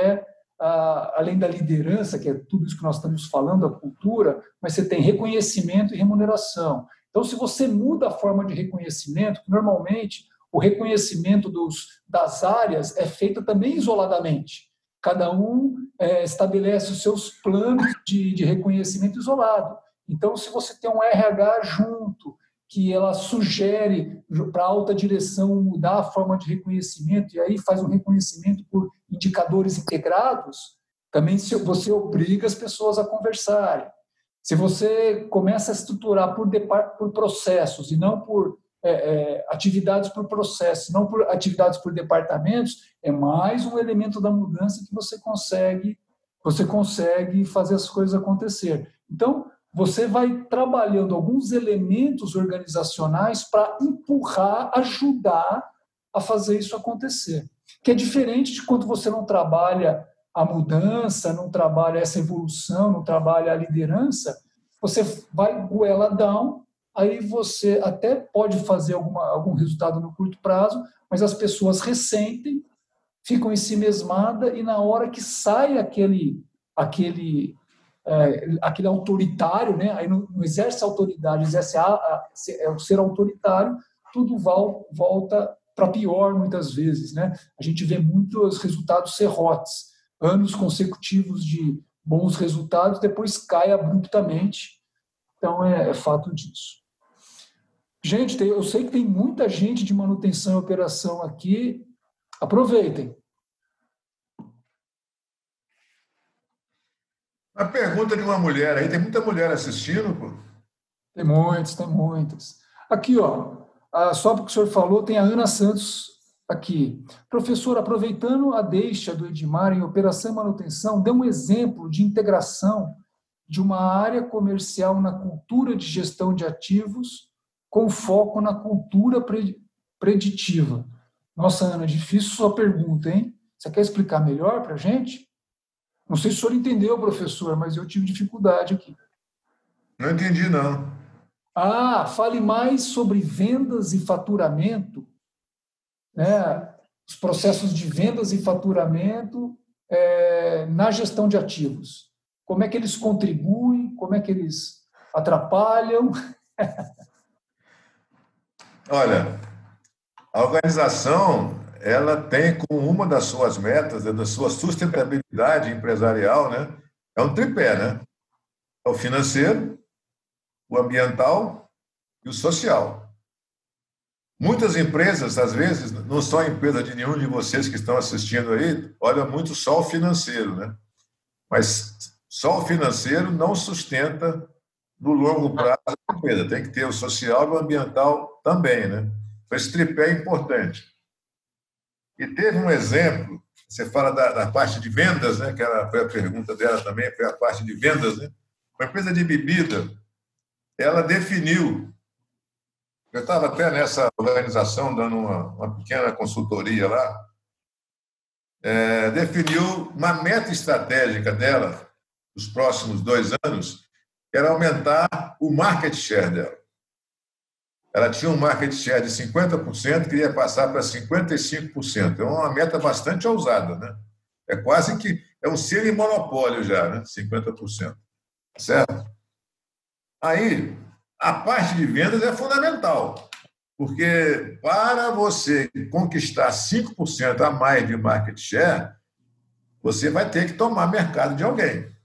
além da liderança, que é tudo isso que nós estamos falando, a cultura, mas você tem reconhecimento e remuneração. Então, se você muda a forma de reconhecimento, normalmente o reconhecimento das áreas é feito também isoladamente. Cada um estabelece os seus planos de reconhecimento isolado. Então, se você tem um RH junto, que ela sugere para a alta direção mudar a forma de reconhecimento, e aí faz um reconhecimento por indicadores integrados, também você obriga as pessoas a conversarem. Se você começa a estruturar por processos e não por atividades por processos, não por atividades por departamentos, é mais um elemento da mudança que você consegue fazer as coisas acontecer. Então, você vai trabalhando alguns elementos organizacionais para empurrar, ajudar a fazer isso acontecer. Que é diferente de quando você não trabalha a mudança, não trabalha essa evolução, não trabalha a liderança, você vai goela down, aí você até pode fazer algum resultado no curto prazo, mas as pessoas ressentem, ficam em si mesmadas, e na hora que sai aquele autoritário, né? Aí não exerce a autoridade, exerce o ser autoritário, tudo volta para pior muitas vezes, né? A gente vê muitos resultados serrotes, anos consecutivos de bons resultados, depois cai abruptamente. Então, é fato disso. Gente, eu sei que tem muita gente de manutenção e operação aqui. Aproveitem. A pergunta de uma mulher aí, tem muita mulher assistindo, pô? Tem muitas. Aqui, ó, só porque o senhor falou, tem a Ana Santos aqui. Professor, aproveitando a deixa do Edmar em operação e manutenção, dê um exemplo de integração de uma área comercial na cultura de gestão de ativos com foco na cultura preditiva. Nossa, Ana, difícil sua pergunta, hein? Você quer explicar melhor para a gente? Não sei se o senhor entendeu, professor, mas eu tive dificuldade aqui. Não entendi, não. Fale mais sobre vendas e faturamento, né? Os processos de vendas e faturamento na gestão de ativos. Como é que eles contribuem, como é que eles atrapalham? Olha, a organização, ela tem como uma das suas metas, da sua sustentabilidade empresarial, né? É um tripé, né? É o financeiro, o ambiental e o social. Muitas empresas, às vezes, não são empresa de nenhum de vocês que estão assistindo aí, olha muito só o financeiro, né? Mas só o financeiro não sustenta no longo prazo a empresa. Tem que ter o social e o ambiental também, né? Esse tripé é importante. E teve um exemplo, você fala da parte de vendas, né? Que foi a pergunta dela também, foi a parte de vendas, né? Uma empresa de bebida, ela definiu, eu estava até nessa organização dando uma pequena consultoria lá, definiu uma meta estratégica dela, nos próximos 2 anos, que era aumentar o market share dela. Ela tinha um market share de 50%, queria passar para 55%. É uma meta bastante ousada, né? É quase que é um semi-monopólio já, né? 50%. Certo? Aí, a parte de vendas é fundamental, porque para você conquistar 5% a mais de market share, você vai ter que tomar mercado de alguém.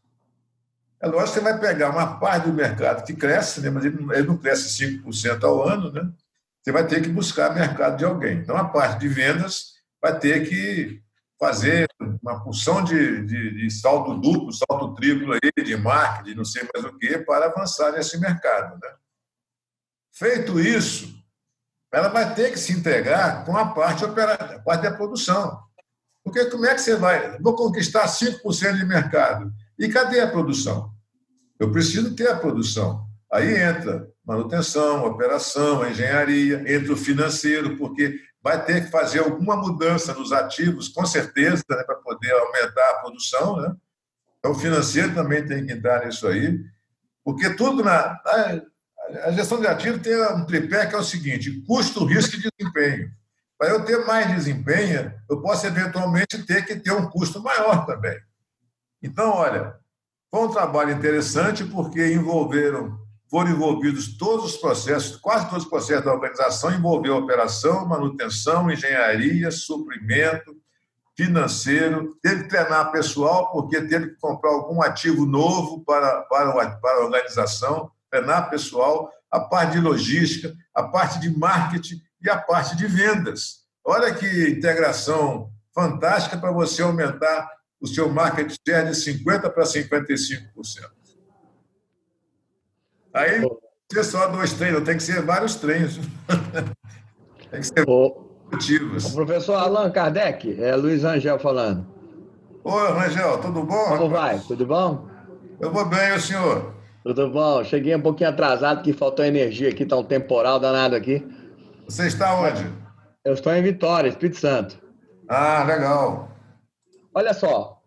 É lógico que você vai pegar uma parte do mercado que cresce, né? Mas ele não cresce 5% ao ano, né? Você vai ter que buscar mercado de alguém. Então, a parte de vendas vai ter que fazer uma porção de salto duplo, salto triplo aí, de marketing, não sei mais o quê, para avançar nesse mercado, né? Feito isso, ela vai ter que se integrar com a parte da produção. Porque como é que você vai? Vou conquistar 5% de mercado. E cadê a produção? Eu preciso ter a produção. Aí entra manutenção, operação, engenharia, entra o financeiro, porque vai ter que fazer alguma mudança nos ativos, com certeza, né, para poder aumentar a produção, né? Então, o financeiro também tem que entrar nisso aí, porque tudo a gestão de ativos tem um tripé que é o seguinte: custo, risco e desempenho. Para eu ter mais desempenho, eu posso eventualmente ter que ter um custo maior também. Então, olha, foi um trabalho interessante porque foram envolvidos todos os processos, quase todos os processos da organização, envolveu operação, manutenção, engenharia, suprimento, financeiro, teve que treinar pessoal, porque teve que comprar algum ativo novo para a organização, treinar pessoal, a parte de logística, a parte de marketing e a parte de vendas. Olha que integração fantástica para você aumentar o seu market share de 50% para 55%. Aí não tem só 2 treinos, tem que ser vários treinos. Tem que ser motivos. O professor Allan Kardec, Luiz Rangel falando. Oi, Rangel, tudo bom? Como vai? Tudo bom? Eu vou bem, o senhor? Tudo bom. Cheguei um pouquinho atrasado, porque faltou energia aqui, está um temporal danado aqui. Você está onde? Eu estou em Vitória, Espírito Santo. Ah, legal. Olha só,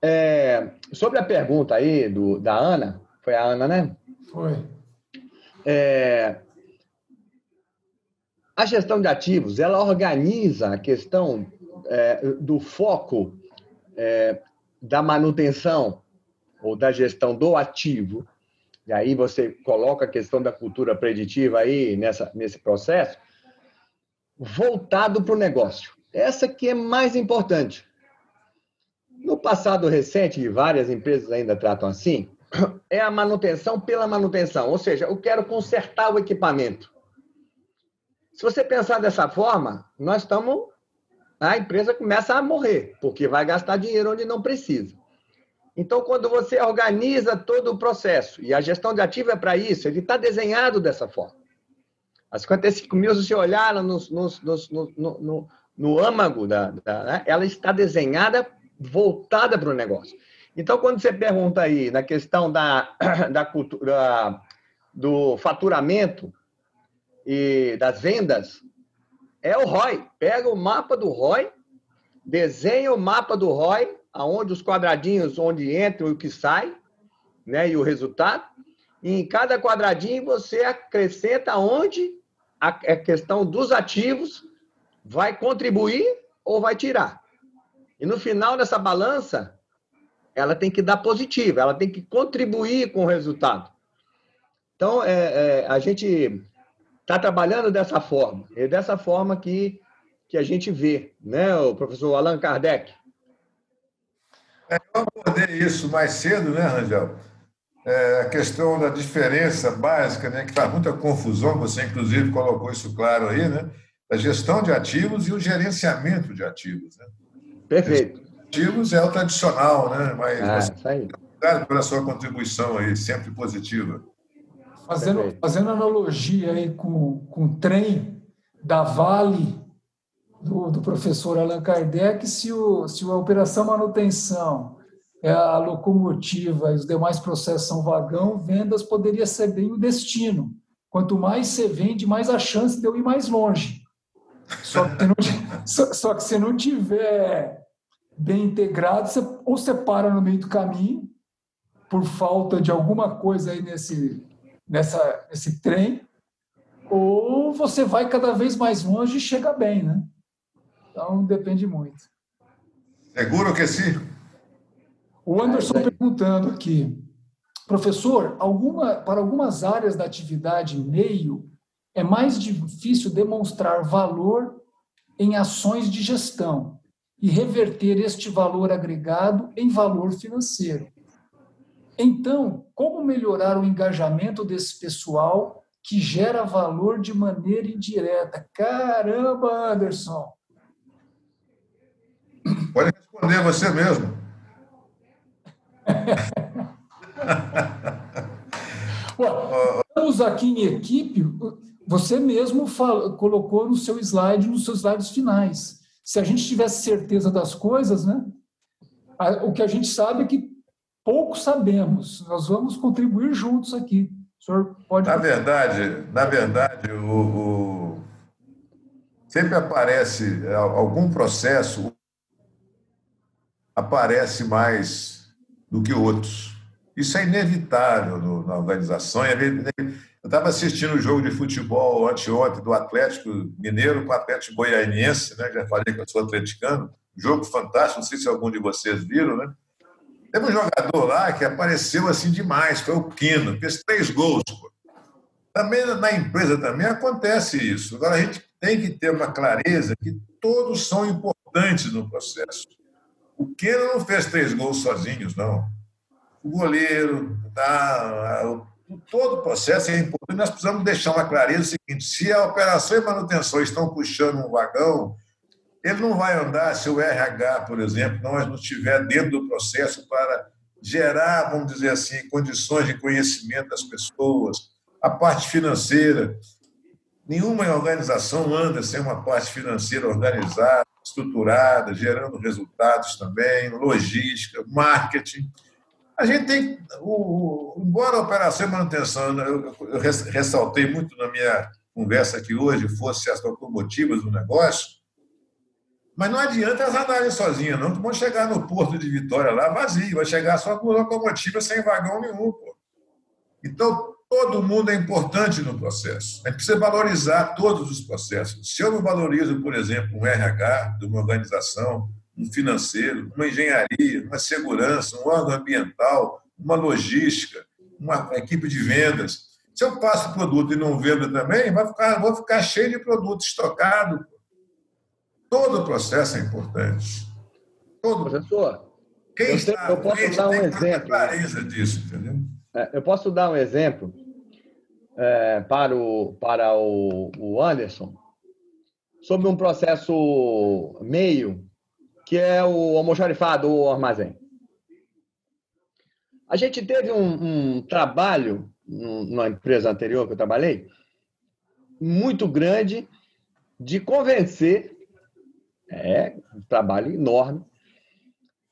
sobre a pergunta aí da Ana, foi a Ana, né? Foi. A gestão de ativos, ela organiza a questão do foco da manutenção ou da gestão do ativo, e aí você coloca a questão da cultura preditiva aí nesse processo, voltado para o negócio. Essa que é mais importante. No passado recente, e várias empresas ainda tratam assim, é a manutenção pela manutenção, ou seja, eu quero consertar o equipamento. Se você pensar dessa forma, a empresa começa a morrer, porque vai gastar dinheiro onde não precisa. Então, quando você organiza todo o processo, e a gestão de ativo é para isso, ele está desenhado dessa forma. As 55 mil, se você olhar no âmago, né, ela está desenhada voltada para o negócio. Então, quando você pergunta aí na questão da cultura, do faturamento e das vendas, é o ROI. Pega o mapa do ROI, desenha o mapa do ROI, aonde os quadradinhos, onde entra e o que sai, né, e o resultado. E em cada quadradinho você acrescenta onde a questão dos ativos vai contribuir ou vai tirar. E no final dessa balança, ela tem que dar positiva, ela tem que contribuir com o resultado. Então, a gente está trabalhando dessa forma. É dessa forma que a gente vê, né, o professor Allan Kardec? Eu abordei isso mais cedo, né, Rangel? A questão da diferença básica, né, que faz muita confusão, você inclusive colocou isso claro aí, né? A gestão de ativos e o gerenciamento de ativos, né? Perfeito. Ativos é o tradicional, né? Mas isso aí. obrigado pela sua contribuição aí, sempre positiva. Fazendo analogia aí com o trem da Vale, do professor Allan Kardec, se a operação manutenção é a locomotiva e os demais processos são vagão, vendas poderia ser bem o destino. Quanto mais você vende, mais a chance de eu ir mais longe. Só que se não tiver bem integrado, ou você para no meio do caminho, por falta de alguma coisa aí nesse trem, ou você vai cada vez mais longe e chega bem, né? Então, depende muito. Seguro que sim. O Anderson perguntando aqui, professor, para algumas áreas da atividade meio, é mais difícil demonstrar valor em ações de gestão e reverter este valor agregado em valor financeiro. Então, como melhorar o engajamento desse pessoal que gera valor de maneira indireta? Caramba, Anderson! Pode responder você mesmo. Estamos aqui em equipe, você mesmo colocou nos seus slides finais. Se a gente tivesse certeza das coisas, né? O que a gente sabe é que pouco sabemos. Nós vamos contribuir juntos aqui. O senhor pode... Na verdade, sempre aparece algum processo, aparece mais do que outros. Isso é inevitável na organização. Eu estava assistindo o jogo de futebol anteontem do Atlético Mineiro com o Atlético Goianiense, né? Já falei que eu sou atleticano. Jogo fantástico, não sei se algum de vocês viram, né? Teve um jogador lá que apareceu assim demais, foi o Quino, fez 3 gols. Pô. Também na empresa também acontece isso. Agora a gente tem que ter uma clareza que todos são importantes no processo. O Quino não fez 3 gols sozinhos, não. O goleiro, todo o processo é importante. Nós precisamos deixar uma clareza o seguinte: se a operação e manutenção estão puxando um vagão, ele não vai andar se o RH, por exemplo, não estiver dentro do processo para gerar, vamos dizer assim, condições de conhecimento das pessoas, a parte financeira. Nenhuma organização anda sem uma parte financeira organizada, estruturada, gerando resultados também, logística, marketing. A gente tem, embora a operação e manutenção, eu ressaltei muito na minha conversa aqui hoje, fosse as locomotivas do negócio, mas não adianta elas andarem sozinhas, não, que vão chegar no porto de Vitória lá vazio, vai chegar só com locomotiva sem vagão nenhum. Pô. Então, todo mundo é importante no processo. A gente precisa valorizar todos os processos. Se eu não valorizo, por exemplo, um RH de uma organização, um financeiro, uma engenharia, uma segurança, um órgão ambiental, uma logística, uma equipe de vendas. Se eu passo produto e não vendo também, vou ficar cheio de produto estocado. Todo o processo é importante. Professor, eu posso dar um exemplo. Clareza disso, entendeu? Eu posso dar um exemplo para o Anderson sobre um processo meio, que é o almoxarifado ou armazém. A gente teve um trabalho, numa empresa anterior que eu trabalhei, muito grande de convencer, um trabalho enorme,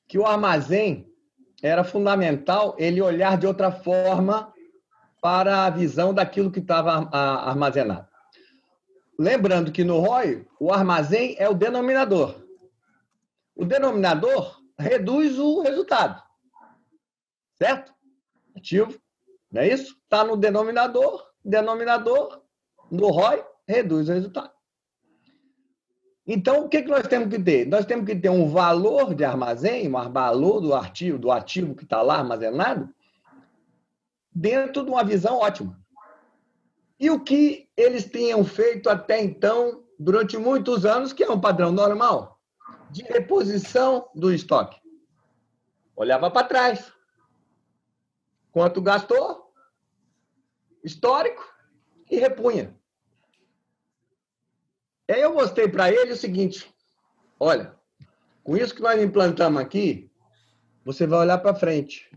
que o armazém era fundamental ele olhar de outra forma para a visão daquilo que estava armazenado. Lembrando que no ROI, o armazém é o denominador. O denominador reduz o resultado. Certo? Ativo, não é isso? Está no denominador no ROI reduz o resultado. Então, o que nós temos que ter? Nós temos que ter um valor de armazém, um valor do ativo que está lá armazenado, dentro de uma visão ótima. E o que eles tinham feito até então, durante muitos anos, que é um padrão normal, de reposição do estoque. Olhava para trás. Quanto gastou, histórico, e repunha. E aí eu mostrei para ele o seguinte: olha, com isso que nós implantamos aqui, você vai olhar para frente.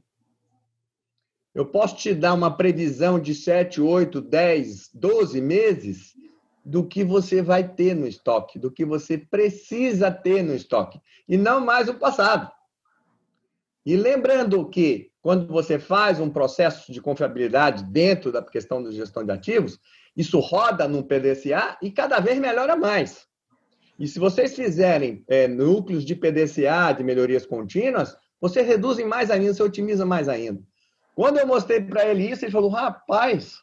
eu posso te dar uma previsão de 7, 8, 10, 12 meses do que você vai ter no estoque, do que você precisa ter no estoque, e não mais o passado. E lembrando que, quando você faz um processo de confiabilidade dentro da questão da gestão de ativos, isso roda num PDCA e cada vez melhora mais. E se vocês fizerem núcleos de PDCA, de melhorias contínuas, você reduz mais ainda, você otimiza mais ainda. Quando eu mostrei para ele isso, ele falou, rapaz,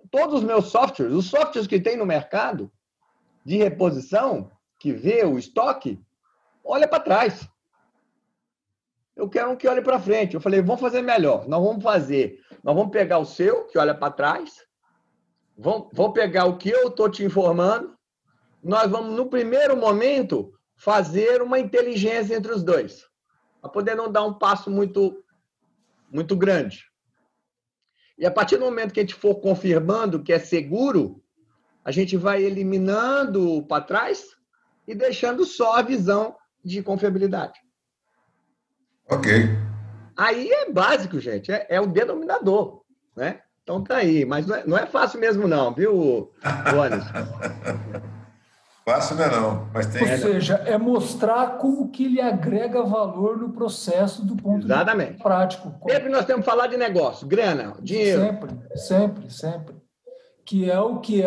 todos os meus softwares, os softwares que tem no mercado de reposição, que vê o estoque, olha para trás. Eu quero um que olhe para frente. Eu falei, vamos fazer melhor. Nós vamos pegar o seu, que olha para trás, vamos pegar o que eu estou te informando, nós vamos, no primeiro momento, fazer uma inteligência entre os dois, para poder não dar um passo muito grande. E a partir do momento que a gente for confirmando que é seguro, a gente vai eliminando para trás e deixando só a visão de confiabilidade. Ok. Aí é básico, gente. É o denominador, né? Então tá aí. Mas não é fácil mesmo não, viu, Anderson? Fácil não, mas tem... Ou seja, é mostrar como que ele agrega valor no processo do ponto de vista prático. Sempre nós temos que falar de negócio, grana, dinheiro. Sempre. Que é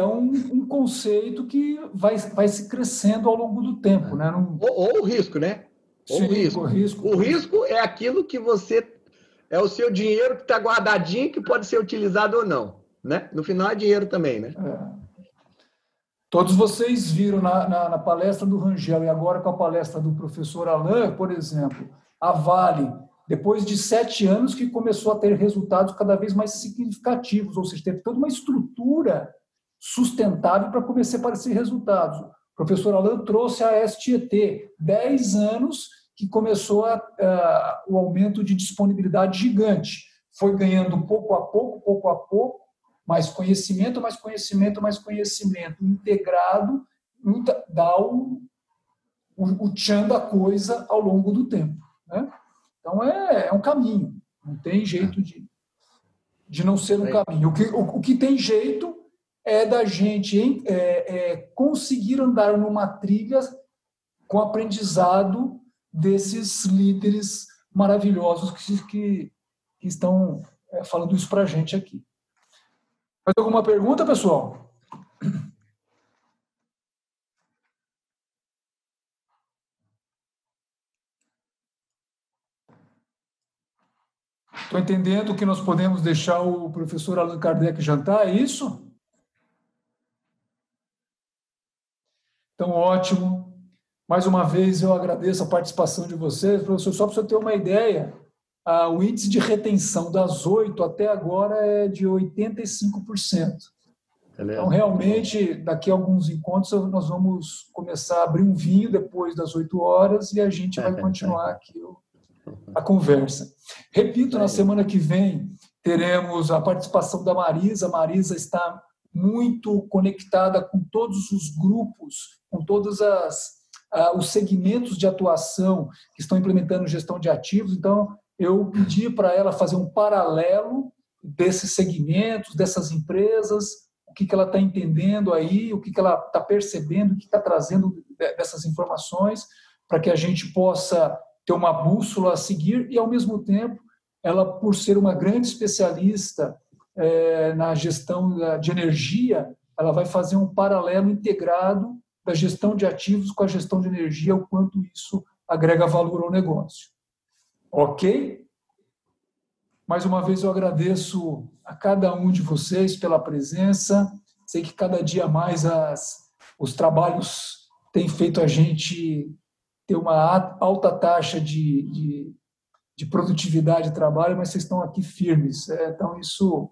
um conceito que vai se crescendo ao longo do tempo, né? Ou o risco, né? Sim, o risco. O risco é aquilo que você... É o seu dinheiro que está guardadinho, que pode ser utilizado ou não, né? No final é dinheiro também, né? Todos vocês viram na palestra do Rangel e agora com a palestra do professor Alain, por exemplo, a Vale, depois de 7 anos que começou a ter resultados cada vez mais significativos, ou seja, teve toda uma estrutura sustentável para começar a aparecer resultados. O professor Alain trouxe a STET, 10 anos que começou o aumento de disponibilidade gigante. Foi ganhando pouco a pouco, mais conhecimento, integrado, dá o tchan da coisa ao longo do tempo, né? Então, é um caminho, não tem jeito de não ser um caminho. O que tem jeito é da gente conseguir andar numa trilha com aprendizado desses líderes maravilhosos que estão falando isso para a gente aqui. Mais alguma pergunta, pessoal? Estou entendendo que nós podemos deixar o professor Allan Kardec jantar, é isso? Então, ótimo. Mais uma vez, eu agradeço a participação de vocês. Professor, só para você ter uma ideia, o índice de retenção das 8 até agora é de 85%. Então, realmente, daqui a alguns encontros, nós vamos começar a abrir um vinho depois das 8 horas e a gente vai continuar aqui a conversa. Repito, na semana que vem, teremos a participação da Marisa. A Marisa está muito conectada com todos os grupos, com todos os segmentos de atuação que estão implementando gestão de ativos. Então, eu pedi para ela fazer um paralelo desses segmentos, dessas empresas, o que ela está entendendo aí, o que ela está percebendo, o que está trazendo dessas informações, para que a gente possa ter uma bússola a seguir e, ao mesmo tempo, ela, por ser uma grande especialista na gestão de energia, ela vai fazer um paralelo integrado da gestão de ativos com a gestão de energia, o quanto isso agrega valor ao negócio. Ok? Mais uma vez eu agradeço a cada um de vocês pela presença. Sei que cada dia mais os trabalhos têm feito a gente ter uma alta taxa de produtividade de trabalho, mas vocês estão aqui firmes. Então, isso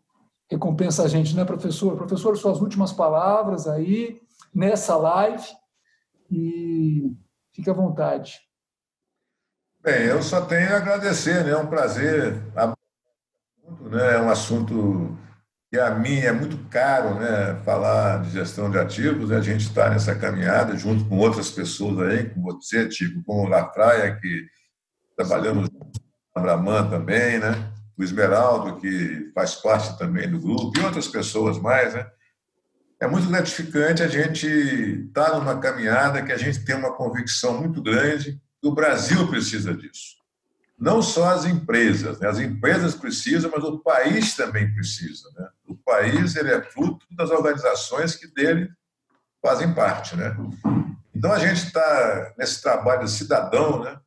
recompensa a gente, né, professor? Professor, suas últimas palavras aí nessa live e fique à vontade. Bem, eu só tenho a agradecer, né? É um prazer, né? É um assunto que a mim é muito caro, né? Falar de gestão de ativos, a gente está nessa caminhada junto com outras pessoas aí, com você, Tico, com o Lafraia, que trabalhamos com o Abraman também, né? o Esmeraldo, que faz parte também do grupo, e outras pessoas mais, né? É muito gratificante a gente estar numa caminhada que a gente tem uma convicção muito grande que o Brasil precisa disso. Não só as empresas, né? As empresas precisam, mas o país também precisa, né? O país ele é fruto das organizações que dele fazem parte, né? Então, a gente está nesse trabalho cidadão, né?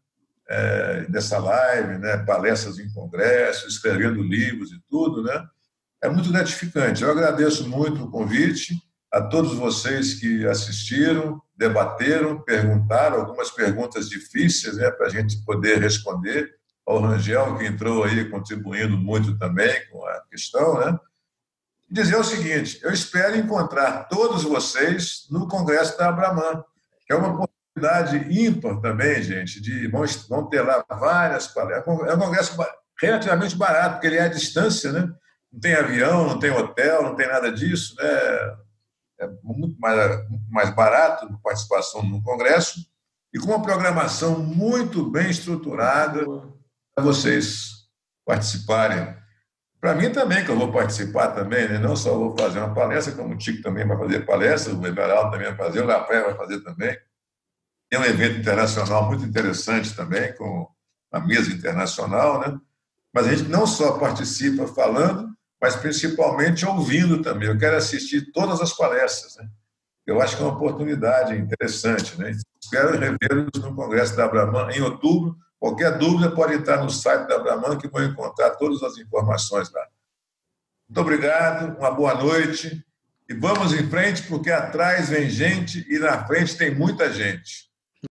Nessa live, né? Palestras em congresso, escrevendo livros e tudo, né? É muito gratificante. Eu agradeço muito o convite a todos vocês que assistiram, debateram, perguntaram, algumas perguntas difíceis, né, para a gente poder responder, ao Rangel, que entrou aí contribuindo muito também com a questão, né? E dizer o seguinte, eu espero encontrar todos vocês no Congresso da Abraman, que é uma oportunidade ímpar também, gente, vão ter lá várias palestras. É um congresso relativamente barato, porque ele é à distância, né? Não tem avião, não tem hotel, não tem nada disso, né? É muito mais barato a participação no congresso e com uma programação muito bem estruturada para vocês participarem. Para mim também, que eu vou participar também, né? Não só vou fazer uma palestra, como o Tico também vai fazer palestra, o Everaldo também vai fazer, o Lapé vai fazer também. Tem um evento internacional muito interessante também, com a mesa internacional, né? Mas a gente não só participa falando, mas principalmente ouvindo também. Eu quero assistir todas as palestras, né? Eu acho que é uma oportunidade interessante, né? Espero revê-los no Congresso da Abraman em outubro. Qualquer dúvida pode entrar no site da Abraman, que vão encontrar todas as informações lá. Muito obrigado, uma boa noite e vamos em frente, porque atrás vem gente e na frente tem muita gente.